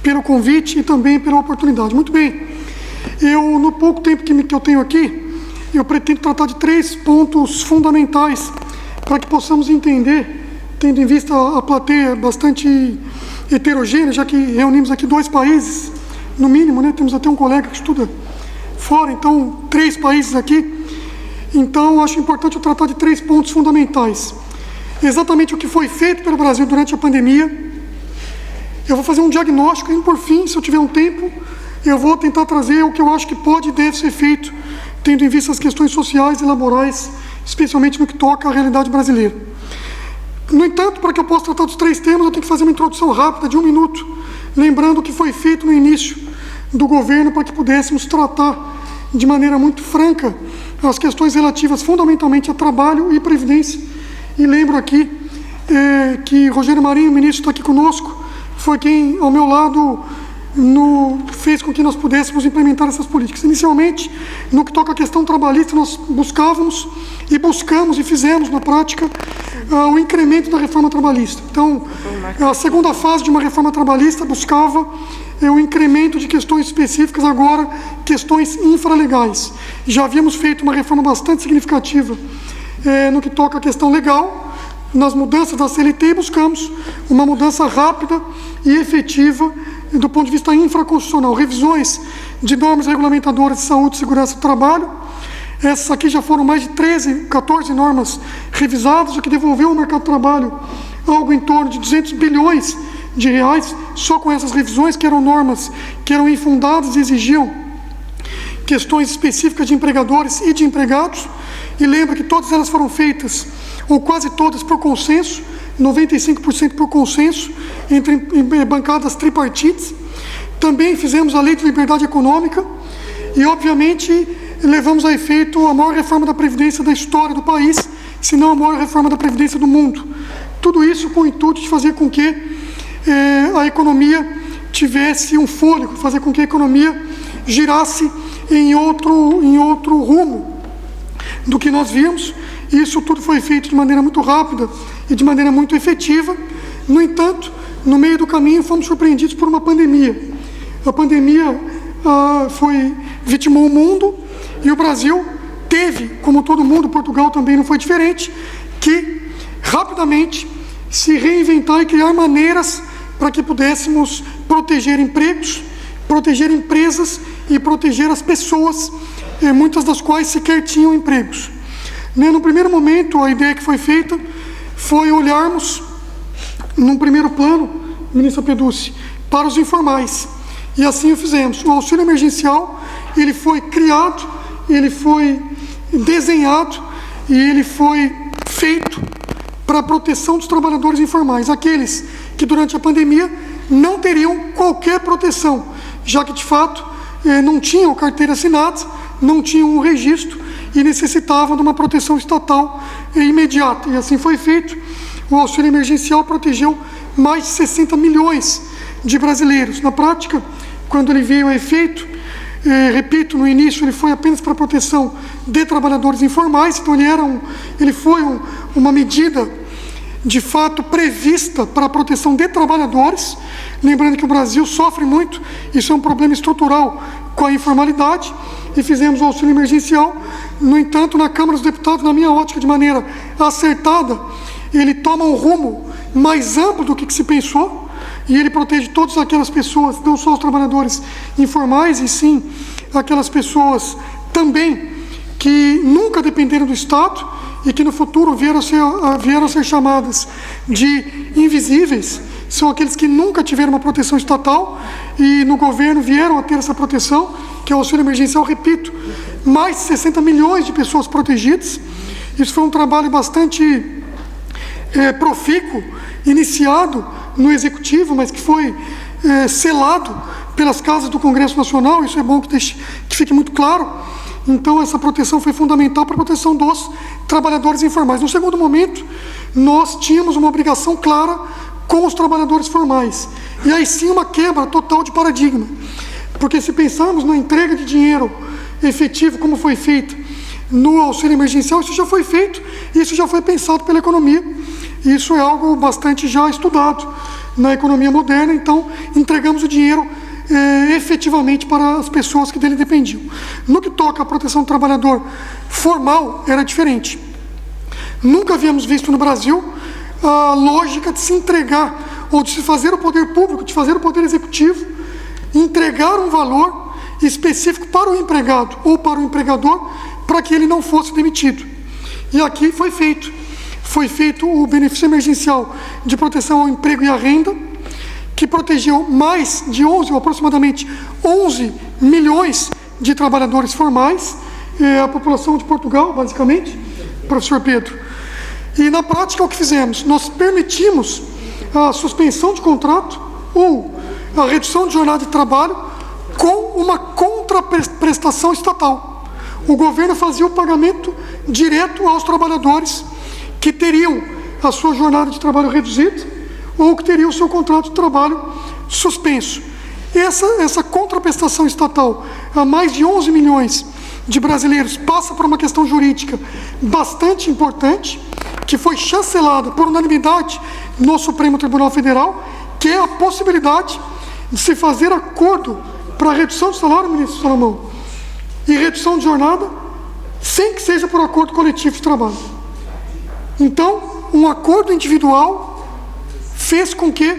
pelo convite e também pela oportunidade. Muito bem. Eu, no pouco tempo que eu tenho aqui, eu pretendo tratar de 3 pontos fundamentais para que possamos entender, tendo em vista a plateia bastante heterogênea, já que reunimos aqui 2 países, no mínimo, né? Temos até um colega que estuda fora, então 3 países aqui. Então, acho importante eu tratar de 3 pontos fundamentais. Exatamente o que foi feito pelo Brasil durante a pandemia. Eu vou fazer um diagnóstico e, por fim, se eu tiver um tempo, eu vou tentar trazer o que eu acho que pode e deve ser feito, tendo em vista as questões sociais e laborais, especialmente no que toca à realidade brasileira. No entanto, para que eu possa tratar dos 3 temas, eu tenho que fazer uma introdução rápida de 1 minuto, lembrando o que foi feito no início do governo para que pudéssemos tratar de maneira muito franca as questões relativas fundamentalmente a trabalho e previdência. E lembro aqui que Rogério Marinho, o ministro, está aqui conosco, foi quem, ao meu lado, fez com que nós pudéssemos implementar essas políticas. Inicialmente, no que toca à questão trabalhista, nós buscávamos e buscamos e fizemos na prática o incremento da reforma trabalhista. Então, a segunda fase de uma reforma trabalhista buscava o incremento de questões específicas, agora questões infralegais. Já havíamos feito uma reforma bastante significativa no que toca à questão legal, nas mudanças da CLT, e buscamos uma mudança rápida e efetiva do ponto de vista infraconstitucional, revisões de normas regulamentadoras de saúde e segurança do trabalho. Essas aqui já foram mais de 14 normas revisadas, o que devolveu ao mercado de trabalho algo em torno de 200 bilhões de reais, só com essas revisões, que eram normas que eram infundadas e exigiam questões específicas de empregadores e de empregados. E lembra que todas elas foram feitas, ou quase todas, por consenso, 95% por consenso, entre bancadas tripartites. Também fizemos a Lei de Liberdade Econômica e, obviamente, levamos a efeito a maior reforma da Previdência da história do país, se não a maior reforma da Previdência do mundo. Tudo isso com o intuito de fazer com que a economia tivesse um fôlego, fazer com que a economia girasse em outro rumo do que nós vimos. Isso tudo foi feito de maneira muito rápida e de maneira muito efetiva. No entanto, no meio do caminho, fomos surpreendidos por uma pandemia. A pandemia vitimou o mundo e o Brasil teve, como todo mundo, Portugal também não foi diferente, que rapidamente se reinventar e criar maneiras para que pudéssemos proteger empregos, proteger empresas e proteger as pessoas, muitas das quais sequer tinham empregos. No primeiro momento, a ideia que foi feita foi olharmos, num primeiro plano, ministra Peducci, para os informais. E assim o fizemos. O auxílio emergencial, ele foi criado, ele foi desenhado e ele foi feito para a proteção dos trabalhadores informais, aqueles que durante a pandemia não teriam qualquer proteção, já que de fato não tinham carteira assinada, não tinham um registro e necessitavam de uma proteção estatal imediata. E assim foi feito. O auxílio emergencial protegeu mais de 60 milhões de brasileiros. Na prática, quando ele veio a efeito, repito, no início ele foi apenas para a proteção de trabalhadores informais, então ele foi uma medida de fato prevista para a proteção de trabalhadores, lembrando que o Brasil sofre muito, isso é um problema estrutural com a informalidade, e fizemos o auxílio emergencial. No entanto, na Câmara dos Deputados, na minha ótica, de maneira acertada, ele toma um rumo mais amplo do que se pensou, e ele protege todas aquelas pessoas, não só os trabalhadores informais, e sim aquelas pessoas também que nunca dependeram do Estado e que no futuro vieram a ser chamadas de invisíveis. São aqueles que nunca tiveram uma proteção estatal e no governo vieram a ter essa proteção, que é o auxílio emergencial, repito, mais de 60 milhões de pessoas protegidas. Isso foi um trabalho bastante profícuo, iniciado no Executivo, mas que foi selado pelas casas do Congresso Nacional. Isso é bom que fique muito claro. Então, essa proteção foi fundamental para a proteção dos trabalhadores informais. No segundo momento, nós tínhamos uma obrigação clara com os trabalhadores formais. E aí sim uma quebra total de paradigma. Porque se pensarmos na entrega de dinheiro efetivo, como foi feito no auxílio emergencial, isso já foi feito, isso já foi pensado pela economia. Isso é algo bastante já estudado na economia moderna. Então, entregamos o dinheiro efetivamente para as pessoas que dele dependiam. No que toca à proteção do trabalhador formal, era diferente. Nunca havíamos visto no Brasil a lógica de se entregar, ou de se fazer o poder público, de fazer o poder executivo, entregar um valor específico para o empregado ou para o empregador, para que ele não fosse demitido. E aqui foi feito. Foi feito o benefício emergencial de proteção ao emprego e à renda, que protegeu mais de aproximadamente 11 milhões de trabalhadores formais, a população de Portugal, basicamente, professor Pedro. E na prática o que fizemos? Nós permitimos a suspensão de contrato ou a redução de jornada de trabalho com uma contraprestação estatal. O governo fazia o pagamento direto aos trabalhadores que teriam a sua jornada de trabalho reduzida ou que teriam o seu contrato de trabalho suspenso. Essa contraprestação estatal a mais de 11 milhões de brasileiros passa por uma questão jurídica bastante importante, que foi chancelada por unanimidade no Supremo Tribunal Federal, que é a possibilidade de se fazer acordo para redução de salário, ministro Salomão, e redução de jornada, sem que seja por acordo coletivo de trabalho. Então, um acordo individual fez com que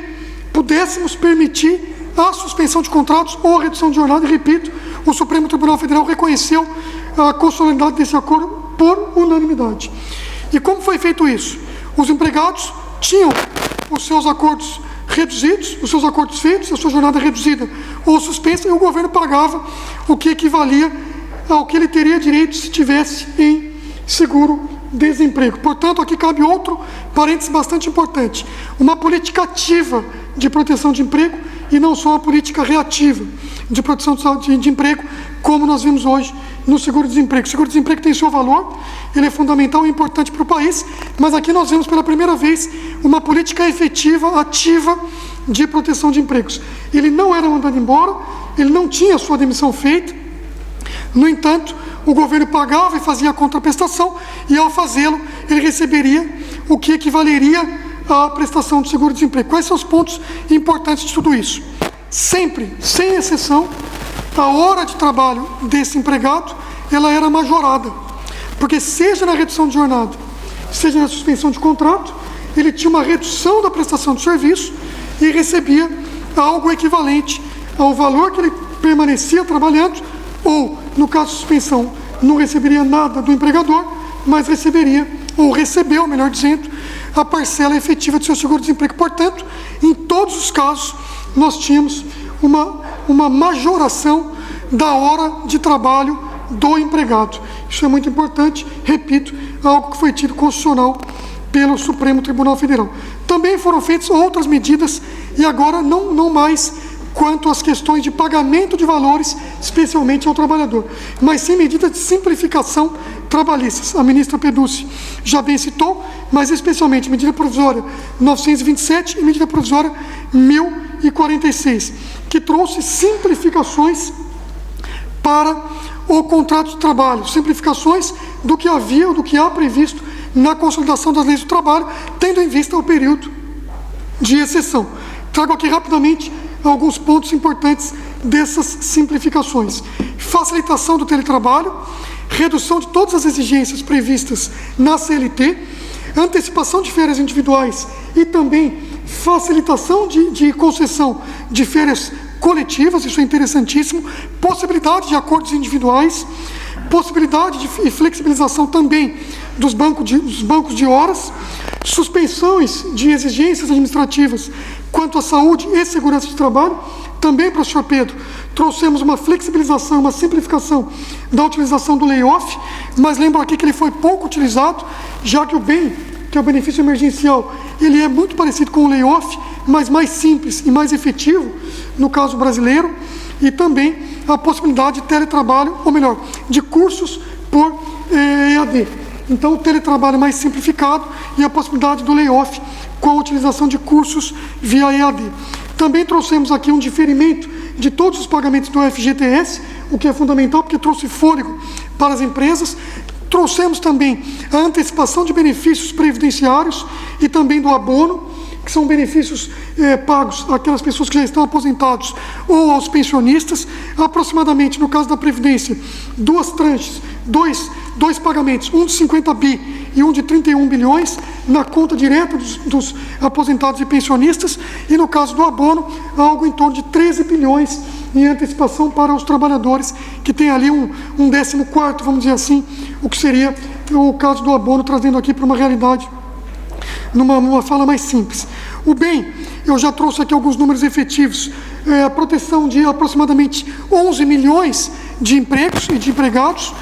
pudéssemos permitir a suspensão de contratos ou a redução de jornada, e repito, o Supremo Tribunal Federal reconheceu a constitucionalidade desse acordo por unanimidade. E como foi feito isso? Os empregados tinham os seus acordos reduzidos, os seus acordos feitos, a sua jornada reduzida ou suspensa, e o governo pagava o que equivalia ao que ele teria direito se tivesse em seguro-desemprego. Portanto, aqui cabe outro parênteses bastante importante: uma política ativa de proteção de emprego e não só uma política reativa de proteção de emprego, como nós vimos hoje no seguro-desemprego. O seguro-desemprego tem seu valor, ele é fundamental e importante para o país, mas aqui nós vemos pela primeira vez uma política efetiva, ativa de proteção de empregos. Ele não era mandado embora, ele não tinha a sua demissão feita, no entanto, o governo pagava e fazia a contraprestação, e ao fazê-lo, ele receberia o que equivaleria à prestação de seguro-desemprego. Quais são os pontos importantes de tudo isso? Sempre, sem exceção, a hora de trabalho desse empregado, ela era majorada, porque seja na redução de jornada, seja na suspensão de contrato, ele tinha uma redução da prestação de serviço e recebia algo equivalente ao valor que ele permanecia trabalhando, ou, no caso de suspensão, não receberia nada do empregador, mas receberia, ou recebeu, melhor dizendo, a parcela efetiva do seu seguro-desemprego. Portanto, em todos os casos, nós tínhamos uma majoração da hora de trabalho do empregado. Isso é muito importante, repito, algo que foi tido constitucional pelo Supremo Tribunal Federal. Também foram feitas outras medidas, e agora não mais quanto às questões de pagamento de valores, especialmente ao trabalhador, mas sim medidas de simplificação trabalhistas. A ministra Peduzzi já bem citou, mas especialmente medida provisória 927 e medida provisória 1046, que trouxe simplificações para o contrato de trabalho, simplificações do que havia, do que há previsto na consolidação das leis do trabalho, tendo em vista o período de exceção. Trago aqui rapidamente alguns pontos importantes dessas simplificações: facilitação do teletrabalho, redução de todas as exigências previstas na CLT, antecipação de férias individuais e também facilitação de concessão de férias coletivas, isso é interessantíssimo, possibilidade de acordos individuais, possibilidade e flexibilização também dos bancos de horas, suspensões de exigências administrativas quanto à saúde e segurança de trabalho. Também, professor Pedro, trouxemos uma flexibilização, uma simplificação da utilização do layoff, mas lembro aqui que ele foi pouco utilizado, já que o BEM, que é o benefício emergencial, ele é muito parecido com o layoff, mas mais simples e mais efetivo, no caso brasileiro, e também a possibilidade de teletrabalho, ou melhor, de cursos por EAD. Então, o teletrabalho mais simplificado e a possibilidade do layoff com a utilização de cursos via EAD. Também trouxemos aqui um diferimento de todos os pagamentos do FGTS, o que é fundamental porque trouxe fôlego para as empresas. Trouxemos também a antecipação de benefícios previdenciários e também do abono, que são benefícios pagos àquelas pessoas que já estão aposentados ou aos pensionistas. Aproximadamente, no caso da Previdência, duas tranches, dois pagamentos, um de 50 bi e um de 31 bilhões, na conta direta dos aposentados e pensionistas, e no caso do abono, algo em torno de 13 bilhões em antecipação para os trabalhadores, que tem ali um 14º, vamos dizer assim, o que seria o caso do abono, trazendo aqui para uma realidade, numa fala mais simples. O bem, eu já trouxe aqui alguns números efetivos, a proteção de aproximadamente 11 milhões de empregos e de empregados.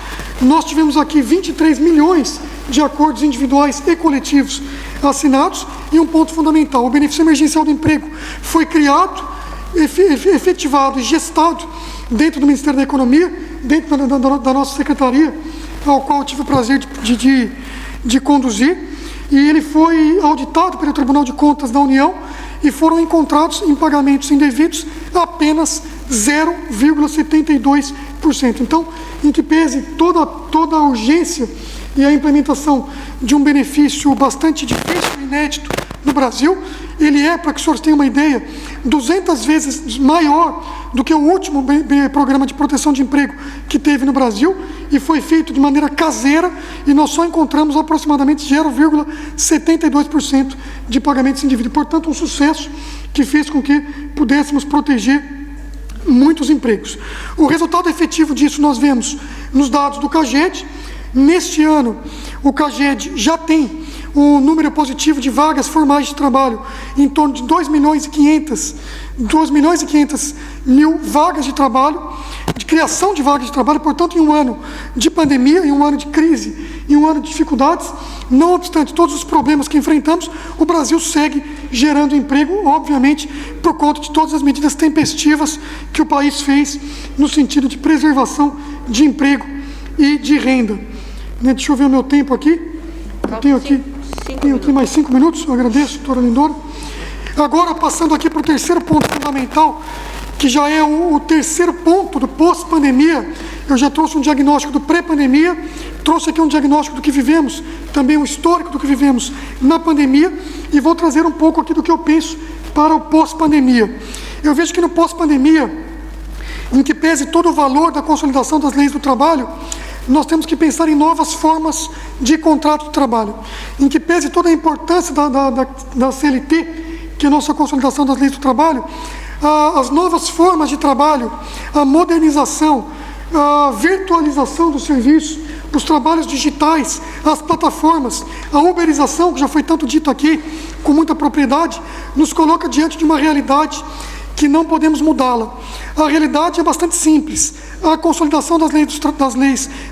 Nós tivemos aqui 23 milhões de acordos individuais e coletivos assinados, e um ponto fundamental: o benefício emergencial do emprego foi criado, efetivado e gestado dentro do Ministério da Economia, dentro da nossa secretaria, ao qual eu tive o prazer de conduzir, e ele foi auditado pelo Tribunal de Contas da União, e foram encontrados em pagamentos indevidos apenas 0,72%. Então, em que pese toda a urgência e a implementação de um benefício bastante difícil e inédito no Brasil. Ele é, para que os senhores tenham uma ideia, 200 vezes maior do que o último programa de proteção de emprego que teve no Brasil, e foi feito de maneira caseira, e nós só encontramos aproximadamente 0,72% de pagamentos indivíduos. Portanto, um sucesso que fez com que pudéssemos proteger muitos empregos. O resultado efetivo disso nós vemos nos dados do CAGED. Neste ano, o CAGED já tem um número positivo de vagas formais de trabalho em torno de 2.500.000 vagas de trabalho, de criação de vagas de trabalho. Portanto, em um ano de pandemia, em um ano de crise, em um ano de dificuldades, não obstante todos os problemas que enfrentamos, o Brasil segue gerando emprego, obviamente, por conta de todas as medidas tempestivas que o país fez no sentido de preservação de emprego e de renda. Deixa eu ver o meu tempo aqui. Eu tenho aqui mais 5 minutos, eu agradeço, doutora Lindora. Agora, passando aqui para o terceiro ponto fundamental, que já é o terceiro ponto do pós-pandemia. Eu já trouxe um diagnóstico do pré-pandemia, trouxe aqui um diagnóstico do que vivemos, também um histórico do que vivemos na pandemia, e vou trazer um pouco aqui do que eu penso para o pós-pandemia. Eu vejo que no pós-pandemia, em que pese todo o valor da consolidação das leis do trabalho, nós temos que pensar em novas formas de contrato de trabalho, em que pese toda a importância da CLT, que é a nossa consolidação das leis do trabalho, as novas formas de trabalho, a modernização, a virtualização do serviço, os trabalhos digitais, as plataformas, a uberização, que já foi tanto dito aqui, com muita propriedade, nos coloca diante de uma realidade que não podemos mudá-la. A realidade é bastante simples. A consolidação das leis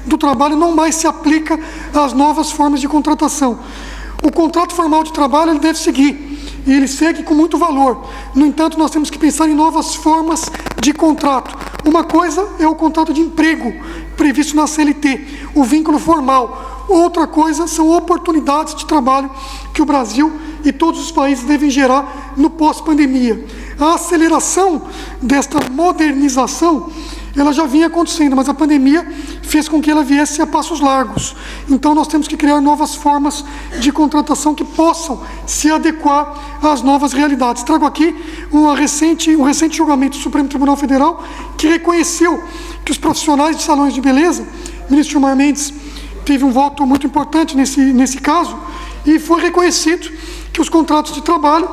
do trabalho não mais se aplica às novas formas de contratação. O contrato formal de trabalho ele deve seguir, e ele segue com muito valor. No entanto, nós temos que pensar em novas formas de contrato. Uma coisa é o contrato de emprego, previsto na CLT, o vínculo formal. Outra coisa são oportunidades de trabalho que o Brasil e todos os países devem gerar no pós-pandemia. A aceleração desta modernização, ela já vinha acontecendo, mas a pandemia fez com que ela viesse a passos largos. Então, nós temos que criar novas formas de contratação que possam se adequar às novas realidades. Trago aqui um recente julgamento do Supremo Tribunal Federal, que reconheceu que os profissionais de salões de beleza, o ministro Gilmar Mendes teve um voto muito importante nesse caso, e foi reconhecido que os contratos de trabalho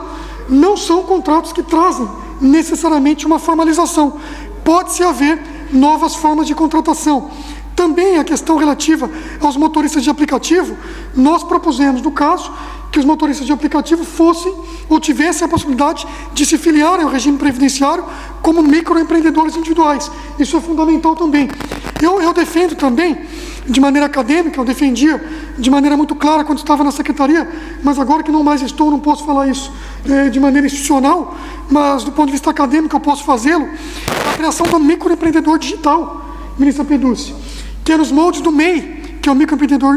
não são contratos que trazem necessariamente uma formalização. Pode-se haver novas formas de contratação. Também a questão relativa aos motoristas de aplicativo, nós propusemos, no caso, que os motoristas de aplicativo fossem ou tivessem a possibilidade de se filiarem ao regime previdenciário como microempreendedores individuais. Isso é fundamental também. Eu defendo também, de maneira acadêmica, eu defendia de maneira muito clara quando estava na secretaria, mas agora que não mais estou, não posso falar isso de maneira institucional, mas do ponto de vista acadêmico eu posso fazê-lo, a criação do microempreendedor digital, ministra Peduzzi, que é nos moldes do MEI, que é o microempreendedor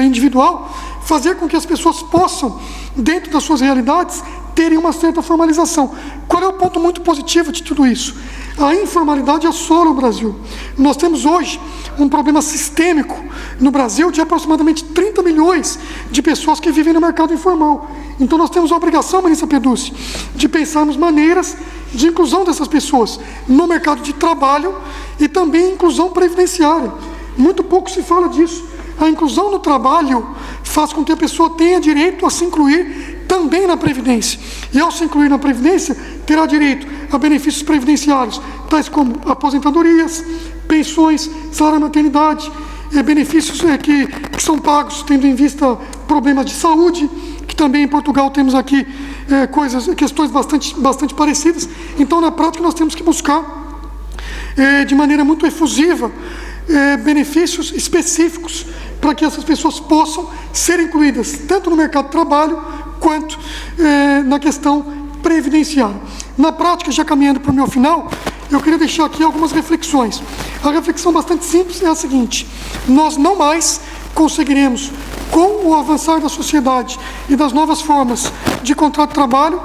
individual, fazer com que as pessoas possam, dentro das suas realidades, terem uma certa formalização. Qual é o ponto muito positivo de tudo isso? A informalidade assola o Brasil. Nós temos hoje um problema sistêmico no Brasil de aproximadamente 30 milhões de pessoas que vivem no mercado informal. Então nós temos a obrigação, ministra Peduzzi, de pensarmos maneiras de inclusão dessas pessoas no mercado de trabalho e também inclusão previdenciária. Muito pouco se fala disso. A inclusão no trabalho faz com que a pessoa tenha direito a se incluir também na Previdência. E ao se incluir na Previdência, terá direito a benefícios previdenciários, tais como aposentadorias, pensões, salário maternidade, benefícios que são pagos tendo em vista problemas de saúde, que também em Portugal temos aqui questões bastante parecidas. Então, na prática, nós temos que buscar de maneira muito efusiva benefícios específicos para que essas pessoas possam ser incluídas tanto no mercado de trabalho quanto na questão previdenciária. Na prática, já caminhando para o meu final, eu queria deixar aqui algumas reflexões. A reflexão bastante simples é a seguinte: nós não mais conseguiremos, com o avançar da sociedade e das novas formas de contrato de trabalho,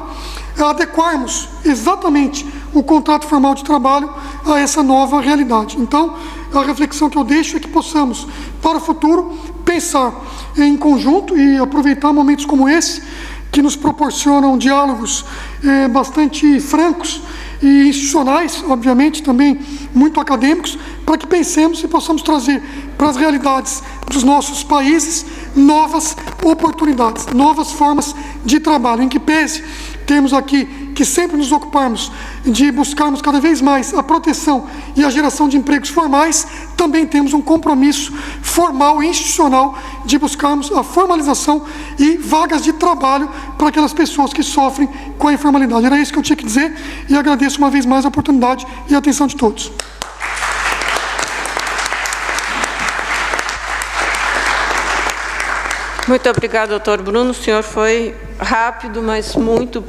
adequarmos exatamente o contrato formal de trabalho a essa nova realidade. Então, a reflexão que eu deixo é que possamos, para o futuro, pensar em conjunto e aproveitar momentos como esse que nos proporcionam diálogos bastante francos e institucionais, obviamente, também muito acadêmicos, para que pensemos e possamos trazer para as realidades dos nossos países novas oportunidades, novas formas de trabalho, em que pese temos aqui que sempre nos ocuparmos de buscarmos cada vez mais a proteção e a geração de empregos formais, também temos um compromisso formal e institucional de buscarmos a formalização e vagas de trabalho para aquelas pessoas que sofrem com a informalidade. Era isso que eu tinha que dizer e agradeço uma vez mais a oportunidade e a atenção de todos. Muito obrigado, doutor Bruno. O senhor foi rápido, mas muito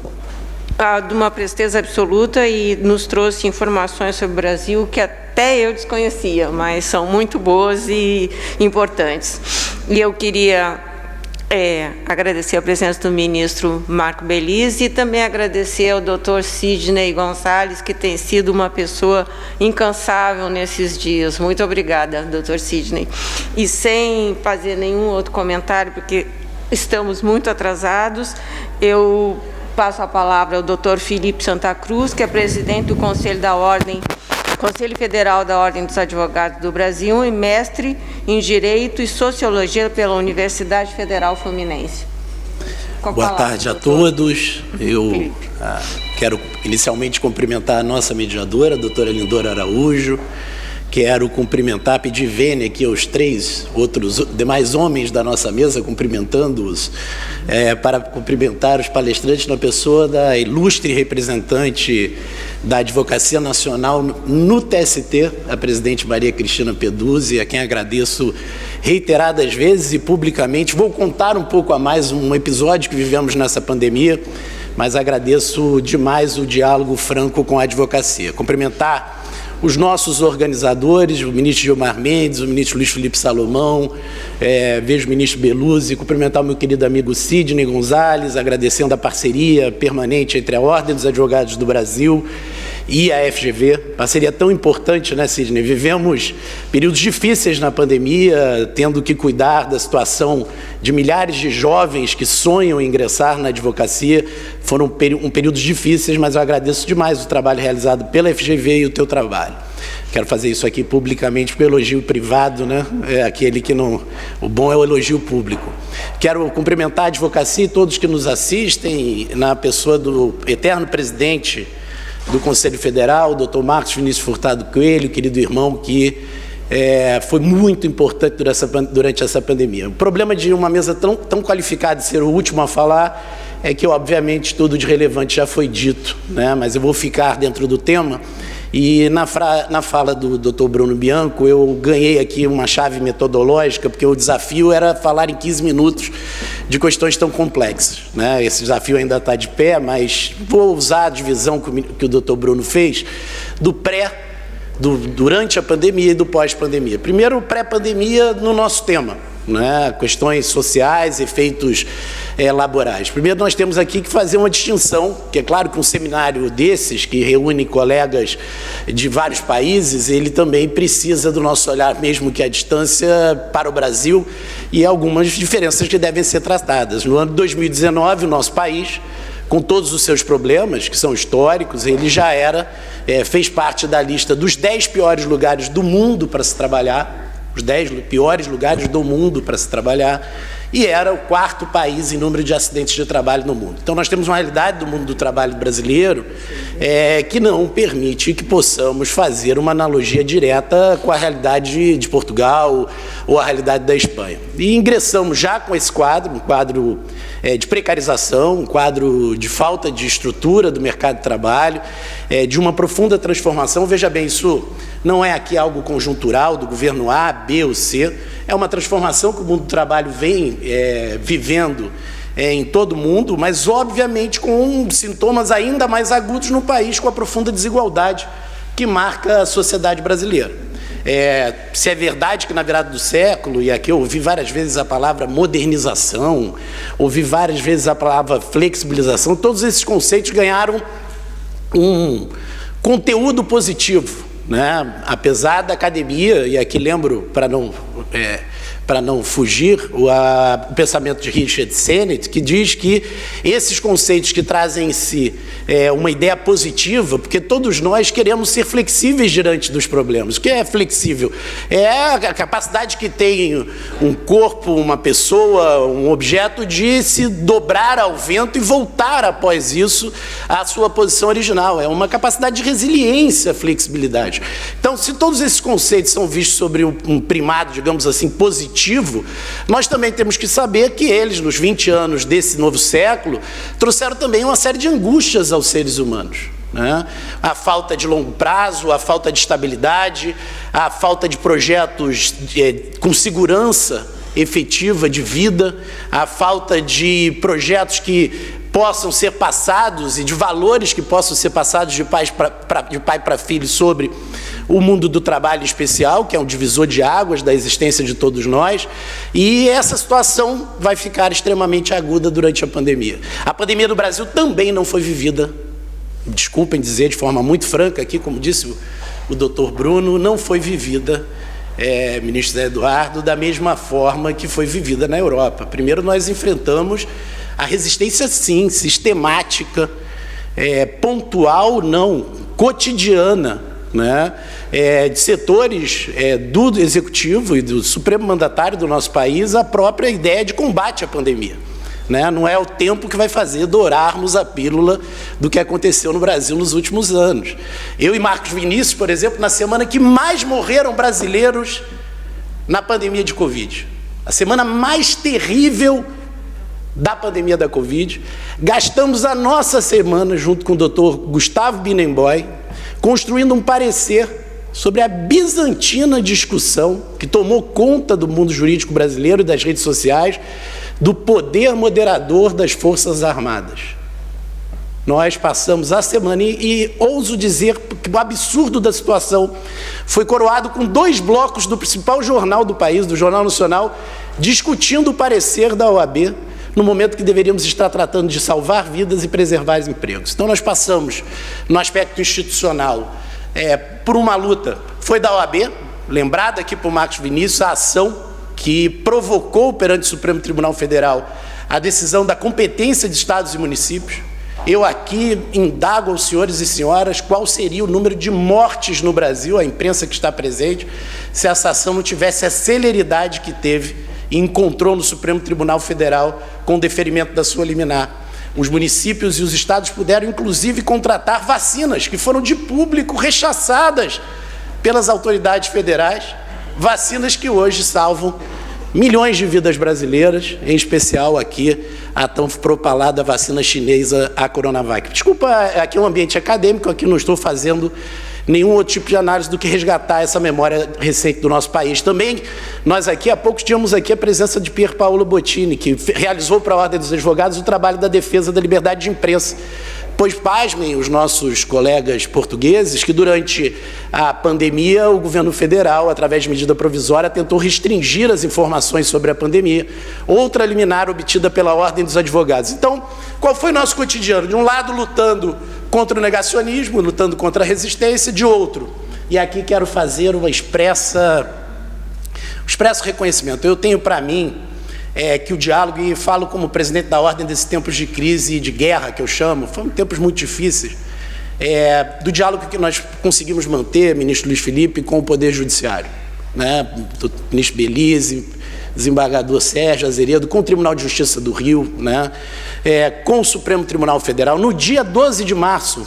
de uma presteza absoluta e nos trouxe informações sobre o Brasil que até eu desconhecia, mas são muito boas e importantes. E eu queria agradecer a presença do ministro Marco Belize e também agradecer ao doutor Sidney Gonçalves, que tem sido uma pessoa incansável nesses dias. Muito obrigada, doutor Sidney. E sem fazer nenhum outro comentário, porque estamos muito atrasados, eu passo a palavra ao doutor Felipe Santa Cruz, que é presidente do Conselho Federal da Ordem dos Advogados do Brasil e mestre em Direito e Sociologia pela Universidade Federal Fluminense. Boa tarde a todos. Eu quero inicialmente cumprimentar a nossa mediadora, a doutora Lindora Araújo. Quero cumprimentar, pedir vênia aqui aos 3 outros demais homens da nossa mesa, cumprimentando-os, para cumprimentar os palestrantes na pessoa da ilustre representante da Advocacia Nacional no TST, a presidente Maria Cristina Peduzzi, a quem agradeço reiteradas vezes e publicamente. Vou contar um pouco a mais um episódio que vivemos nessa pandemia, mas agradeço demais o diálogo franco com a advocacia. Cumprimentar os nossos organizadores, o ministro Gilmar Mendes, o ministro Luiz Felipe Salomão, vejo o ministro Beluzzi, cumprimentar o meu querido amigo Sidney Gonçalves, agradecendo a parceria permanente entre a Ordem dos Advogados do Brasil e a FGV, parceria tão importante, né, Sidney? Vivemos períodos difíceis na pandemia, tendo que cuidar da situação de milhares de jovens que sonham em ingressar na advocacia. Foram períodos difíceis, mas eu agradeço demais o trabalho realizado pela FGV e o teu trabalho. Quero fazer isso aqui publicamente, porque o elogio privado, né, é aquele que não... O bom é o elogio público. Quero cumprimentar a advocacia e todos que nos assistem, na pessoa do eterno presidente do Conselho Federal, o doutor Marcos Vinícius Furtado Coelho, querido irmão, que foi muito importante durante essa pandemia. O problema de uma mesa tão qualificada de ser o último a falar é que, obviamente, tudo de relevante já foi dito, né? Mas eu vou ficar dentro do tema. E na fala do doutor Bruno Bianco, eu ganhei aqui uma chave metodológica, porque o desafio era falar em 15 minutos de questões tão complexas, né? Esse desafio ainda está de pé, mas vou usar a divisão que o doutor Bruno fez durante a pandemia e do pós-pandemia. Primeiro, pré-pandemia no nosso tema, né? Questões sociais, efeitos laborais. Primeiro, nós temos aqui que fazer uma distinção, que é claro que um seminário desses, que reúne colegas de vários países, ele também precisa do nosso olhar, mesmo que à distância, para o Brasil, e algumas diferenças que devem ser tratadas. No ano de 2019, o nosso país, com todos os seus problemas, que são históricos, ele já fez parte da lista dos 10 piores lugares do mundo para se trabalhar, os 10 piores lugares do mundo para se trabalhar, e era o 4º país em número de acidentes de trabalho no mundo. Então, nós temos uma realidade do mundo do trabalho brasileiro que não permite que possamos fazer uma analogia direta com a realidade de Portugal ou a realidade da Espanha. E ingressamos já com esse quadro, um quadro de precarização, um quadro de falta de estrutura do mercado de trabalho, de uma profunda transformação. Veja bem, isso não é aqui algo conjuntural do governo A, B ou C, é uma transformação que o mundo do trabalho vem vivendo em todo o mundo, mas obviamente com sintomas ainda mais agudos no país, com a profunda desigualdade que marca a sociedade brasileira. Se é verdade que na virada do século, e aqui eu ouvi várias vezes a palavra modernização, ouvi várias vezes a palavra flexibilização, todos esses conceitos ganharam um conteúdo positivo, né? Apesar da academia, e aqui lembro, para não para não fugir, o pensamento de Richard Sennett, que diz que esses conceitos que trazem em si uma ideia positiva, porque todos nós queremos ser flexíveis diante dos problemas. O que é flexível? É a capacidade que tem um corpo, uma pessoa, um objeto de se dobrar ao vento e voltar após isso à sua posição original. É uma capacidade de resiliência, flexibilidade. Então, se todos esses conceitos são vistos sobre um primado, digamos assim, positivo, nós também temos que saber que eles, nos 20 anos desse novo século, trouxeram também uma série de angústias aos seres humanos, né? A falta de longo prazo, a falta de estabilidade, a falta de projetos com segurança efetiva de vida, a falta de projetos que possam ser passados e de valores que possam ser passados de pai para filho sobre o mundo do trabalho especial, que é um divisor de águas da existência de todos nós, e essa situação vai ficar extremamente aguda durante a pandemia. A pandemia no Brasil também não foi vivida, desculpem dizer de forma muito franca aqui, como disse o doutor Bruno, não foi vivida, ministro Zé Eduardo, da mesma forma que foi vivida na Europa. Primeiro nós enfrentamos a resistência, sim, sistemática, pontual, não, cotidiana, né, de setores do Executivo e do Supremo Mandatário do nosso país, a própria ideia de combate à pandemia. Né? Não é o tempo que vai fazer dourarmos a pílula do que aconteceu no Brasil nos últimos anos. Eu e Marcos Vinícius, por exemplo, na semana que mais morreram brasileiros na pandemia de Covid, a semana mais terrível da pandemia da Covid, gastamos a nossa semana, junto com o doutor Gustavo Binemboy, construindo um parecer sobre a bizantina discussão que tomou conta do mundo jurídico brasileiro e das redes sociais, do poder moderador das Forças Armadas. Nós passamos a semana e ouso dizer que o absurdo da situação foi coroado com 2 blocos do principal jornal do país, do Jornal Nacional, discutindo o parecer da OAB, no momento que deveríamos estar tratando de salvar vidas e preservar empregos. Então, nós passamos, no aspecto institucional, por uma luta, foi da OAB, lembrada aqui por Marcos Vinícius, a ação que provocou perante o Supremo Tribunal Federal a decisão da competência de estados e municípios. Eu aqui indago aos senhores e senhoras qual seria o número de mortes no Brasil, a imprensa que está presente, se essa ação não tivesse a celeridade que teve e encontrou no Supremo Tribunal Federal com o deferimento da sua liminar. Os municípios e os estados puderam, inclusive, contratar vacinas que foram de público rechaçadas pelas autoridades federais, vacinas que hoje salvam milhões de vidas brasileiras, em especial aqui a tão propalada vacina chinesa, a Coronavac. Desculpa, aqui é um ambiente acadêmico, aqui não estou fazendo nenhum outro tipo de análise do que resgatar essa memória recente do nosso país. Também, nós aqui, há pouco, tínhamos aqui a presença de Pier Paolo Bottini, que realizou para a Ordem dos Advogados o trabalho da defesa da liberdade de imprensa. Pois, pasmem os nossos colegas portugueses que, durante a pandemia, o governo federal, através de medida provisória, tentou restringir as informações sobre a pandemia, outra liminar obtida pela Ordem dos Advogados. Então, qual foi o nosso cotidiano? De um lado, lutando contra o negacionismo, lutando contra a resistência, de outro. E aqui quero fazer um expresso reconhecimento. Eu tenho para mim que o diálogo, e falo como presidente da Ordem desses tempos de crise e de guerra, que eu chamo, foram tempos muito difíceis, do diálogo que nós conseguimos manter, ministro Luiz Felipe, com o Poder Judiciário, né? Do ministro Belize, desembargador Sérgio Azeredo, com o Tribunal de Justiça do Rio, né? Com o Supremo Tribunal Federal, no dia 12 de março,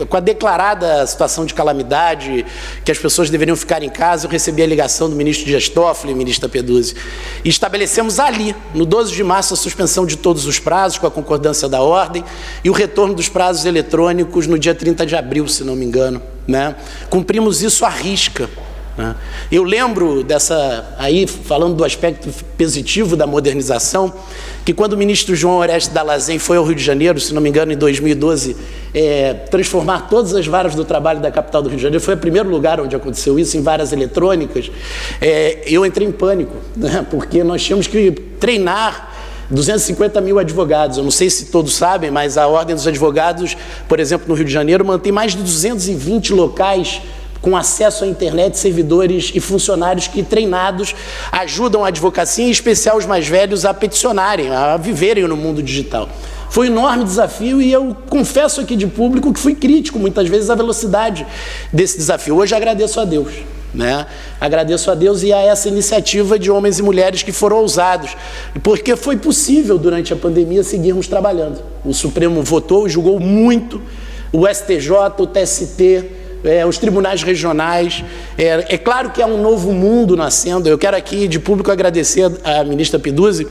com a declarada situação de calamidade, que as pessoas deveriam ficar em casa, eu recebi a ligação do ministro Dias Toffoli e ministra Peduzzi, e estabelecemos ali, no 12 de março, a suspensão de todos os prazos, com a concordância da ordem, e o retorno dos prazos eletrônicos no dia 30 de abril, se não me engano, né? Cumprimos isso à risca. Eu lembro aí falando do aspecto positivo da modernização, que quando o ministro João Oreste Dallazen foi ao Rio de Janeiro, se não me engano, em 2012, transformar todas as varas do trabalho da capital do Rio de Janeiro, foi o primeiro lugar onde aconteceu isso, em varas eletrônicas, eu entrei em pânico, né, porque nós tínhamos que treinar 250 mil advogados. Eu não sei se todos sabem, mas a Ordem dos Advogados, por exemplo, no Rio de Janeiro, mantém mais de 220 locais com acesso à internet, servidores e funcionários que, treinados, ajudam a advocacia, em especial os mais velhos, a peticionarem, a viverem no mundo digital. Foi um enorme desafio e eu confesso aqui de público que fui crítico, muitas vezes, à velocidade desse desafio. Hoje agradeço a Deus, né? Agradeço a Deus e a essa iniciativa de homens e mulheres que foram ousados, porque foi possível, durante a pandemia, seguirmos trabalhando. O Supremo votou e julgou muito, o STJ, o TST, os tribunais regionais. É claro que há um novo mundo nascendo. Eu quero aqui, de público, agradecer à ministra Peduzzi,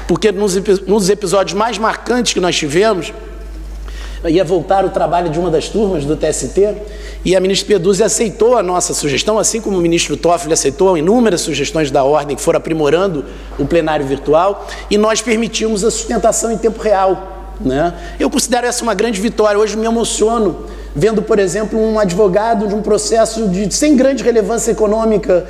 porque nos episódios mais marcantes que nós tivemos, ia voltar o trabalho de uma das turmas do TST, e a ministra Peduzzi aceitou a nossa sugestão, assim como o ministro Toffoli aceitou inúmeras sugestões da ordem que foram aprimorando o plenário virtual, e nós permitimos a sustentação em tempo real, né? Eu considero essa uma grande vitória. Hoje me emociono vendo, por exemplo, um advogado de um processo sem grande relevância econômica,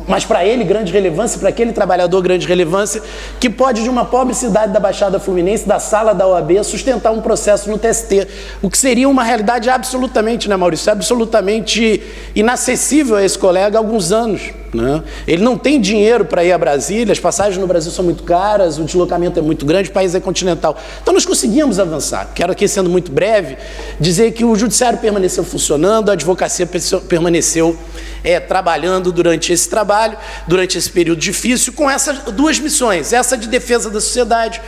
mas para ele grande relevância, para aquele trabalhador grande relevância, que pode, de uma pobre cidade da Baixada Fluminense, da sala da OAB, sustentar um processo no TST, o que seria uma realidade absolutamente, né, Maurício, absolutamente inacessível a esse colega há alguns anos, né? Ele não tem dinheiro para ir a Brasília, as passagens no Brasil são muito caras, o deslocamento é muito grande, o país é continental. Então nós conseguimos avançar. Quero aqui, sendo muito breve, dizer que o judiciário permaneceu funcionando, a advocacia permaneceu trabalhando durante esse trabalho, durante esse período difícil, com essas duas missões, essa de defesa da sociedade,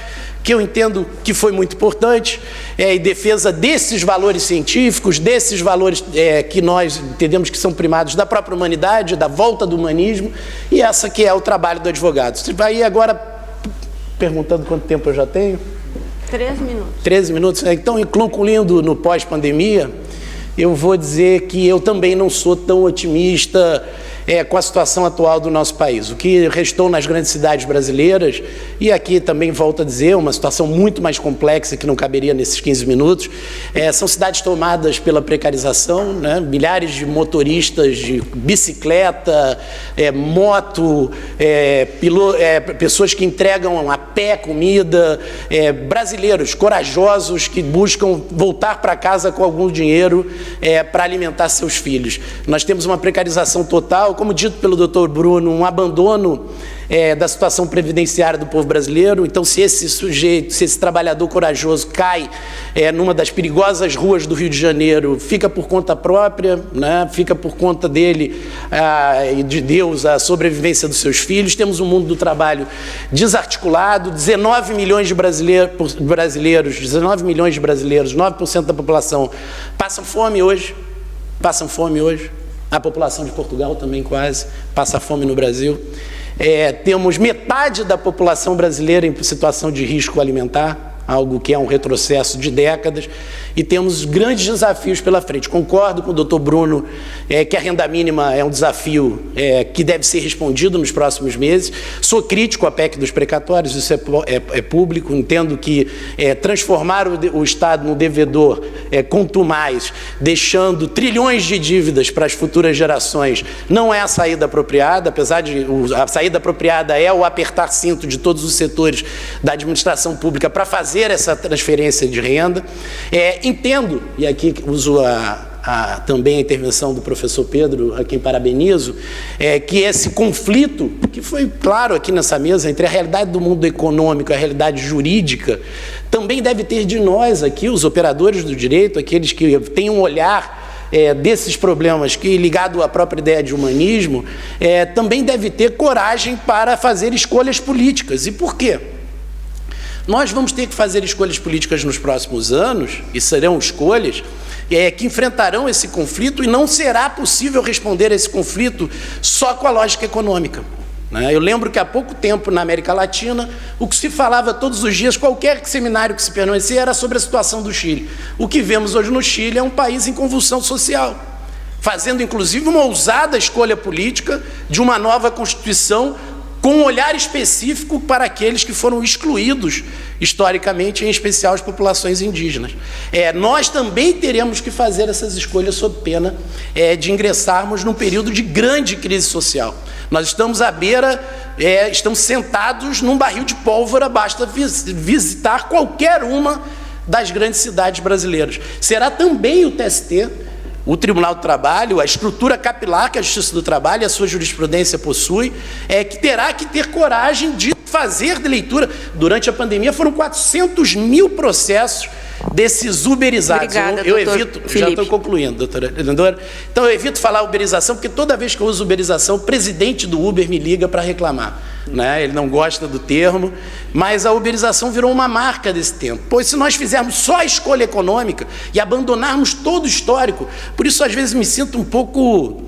que eu entendo que foi muito importante, e defesa desses valores científicos, desses valores que nós entendemos que são primados da própria humanidade, da volta do humanismo, e essa que é o trabalho do advogado. Você vai agora perguntando quanto tempo eu já tenho? 13 minutos. 13 minutos. Então, concluindo no pós-pandemia, eu vou dizer que eu também não sou tão otimista com a situação atual do nosso país. O que restou nas grandes cidades brasileiras, e aqui também volto a dizer, uma situação muito mais complexa que não caberia nesses 15 minutos, são cidades tomadas pela precarização, né? Milhares de motoristas de bicicleta, moto, pessoas que entregam a pé comida, brasileiros corajosos que buscam voltar para casa com algum dinheiro para alimentar seus filhos. Nós temos uma precarização total, como dito pelo Dr. Bruno, um abandono da situação previdenciária do povo brasileiro. Então, se esse sujeito, se esse trabalhador corajoso cai numa das perigosas ruas do Rio de Janeiro, fica por conta própria, né? Fica por conta dele e de Deus a sobrevivência dos seus filhos. Temos um mundo do trabalho desarticulado, 19 milhões de brasileiros, 9% da população passam fome hoje, A população de Portugal também quase passa fome no Brasil. Temos metade da população brasileira em situação de risco alimentar, algo que é um retrocesso de décadas, e temos grandes desafios pela frente. Concordo com o doutor Bruno que a renda mínima é um desafio que deve ser respondido nos próximos meses. Sou crítico à PEC dos precatórios, isso é público. Entendo que transformar o Estado no devedor contumaz, deixando trilhões de dívidas para as futuras gerações, não é a saída apropriada, apesar de a saída apropriada é o apertar cinto de todos os setores da administração pública para fazer essa transferência de renda. Entendo, e aqui uso também a intervenção do professor Pedro, a quem parabenizo, que esse conflito, que foi claro aqui nessa mesa, entre a realidade do mundo econômico e a realidade jurídica, também deve ter de nós aqui, os operadores do direito, aqueles que têm um olhar desses problemas, que ligado à própria ideia de humanismo, também deve ter coragem para fazer escolhas políticas. E por quê? Nós vamos ter que fazer escolhas políticas nos próximos anos, e serão escolhas que enfrentarão esse conflito, e não será possível responder a esse conflito só com a lógica econômica. Eu lembro que há pouco tempo, na América Latina, o que se falava todos os dias, qualquer seminário que se permanecia, era sobre a situação do Chile. O que vemos hoje no Chile é um país em convulsão social, fazendo inclusive uma ousada escolha política de uma nova Constituição, com um olhar específico para aqueles que foram excluídos historicamente, em especial as populações indígenas. Nós também teremos que fazer essas escolhas sob pena de ingressarmos num período de grande crise social. Nós estamos à beira, estamos sentados num barril de pólvora, basta visitar qualquer uma das grandes cidades brasileiras. Será também o TST o Tribunal do Trabalho, a estrutura capilar que a Justiça do Trabalho e a sua jurisprudência possui, que terá que ter coragem de fazer de leitura. Durante a pandemia foram 400 mil processos desses uberizados. Obrigada, eu evito, Felipe. já estou concluindo, doutora Lindora. Então, eu evito falar uberização, porque toda vez que eu uso uberização, o presidente do Uber me liga para reclamar. Né? Ele não gosta do termo, mas a uberização virou uma marca desse tempo. Pois se nós fizermos só a escolha econômica e abandonarmos todo o histórico, por isso às vezes me sinto um pouco,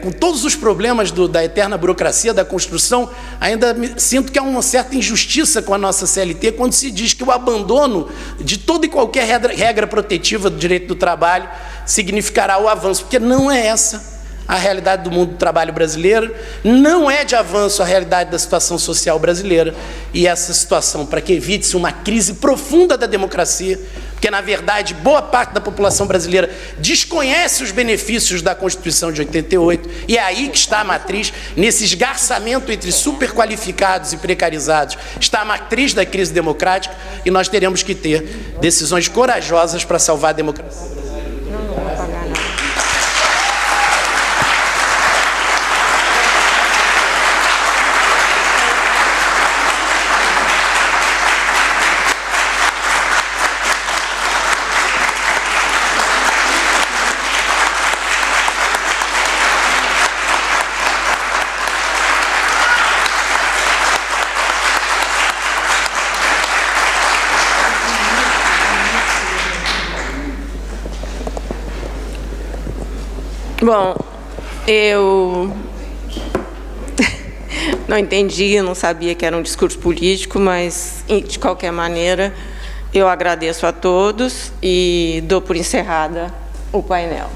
com todos os problemas da eterna burocracia da construção, ainda sinto que há uma certa injustiça com a nossa CLT quando se diz que o abandono de toda e qualquer regra protetiva do direito do trabalho significará o avanço, porque não é essa a realidade do mundo do trabalho brasileiro, não é de avanço a realidade da situação social brasileira, e essa situação, para que evite-se uma crise profunda da democracia, porque, na verdade, boa parte da população brasileira desconhece os benefícios da Constituição de 88, e é aí que está a matriz, nesse esgarçamento entre superqualificados e precarizados, está a matriz da crise democrática, e nós teremos que ter decisões corajosas para salvar a democracia. Bom, eu não entendi, não sabia que era um discurso político, mas, de qualquer maneira, eu agradeço a todos e dou por encerrada o painel.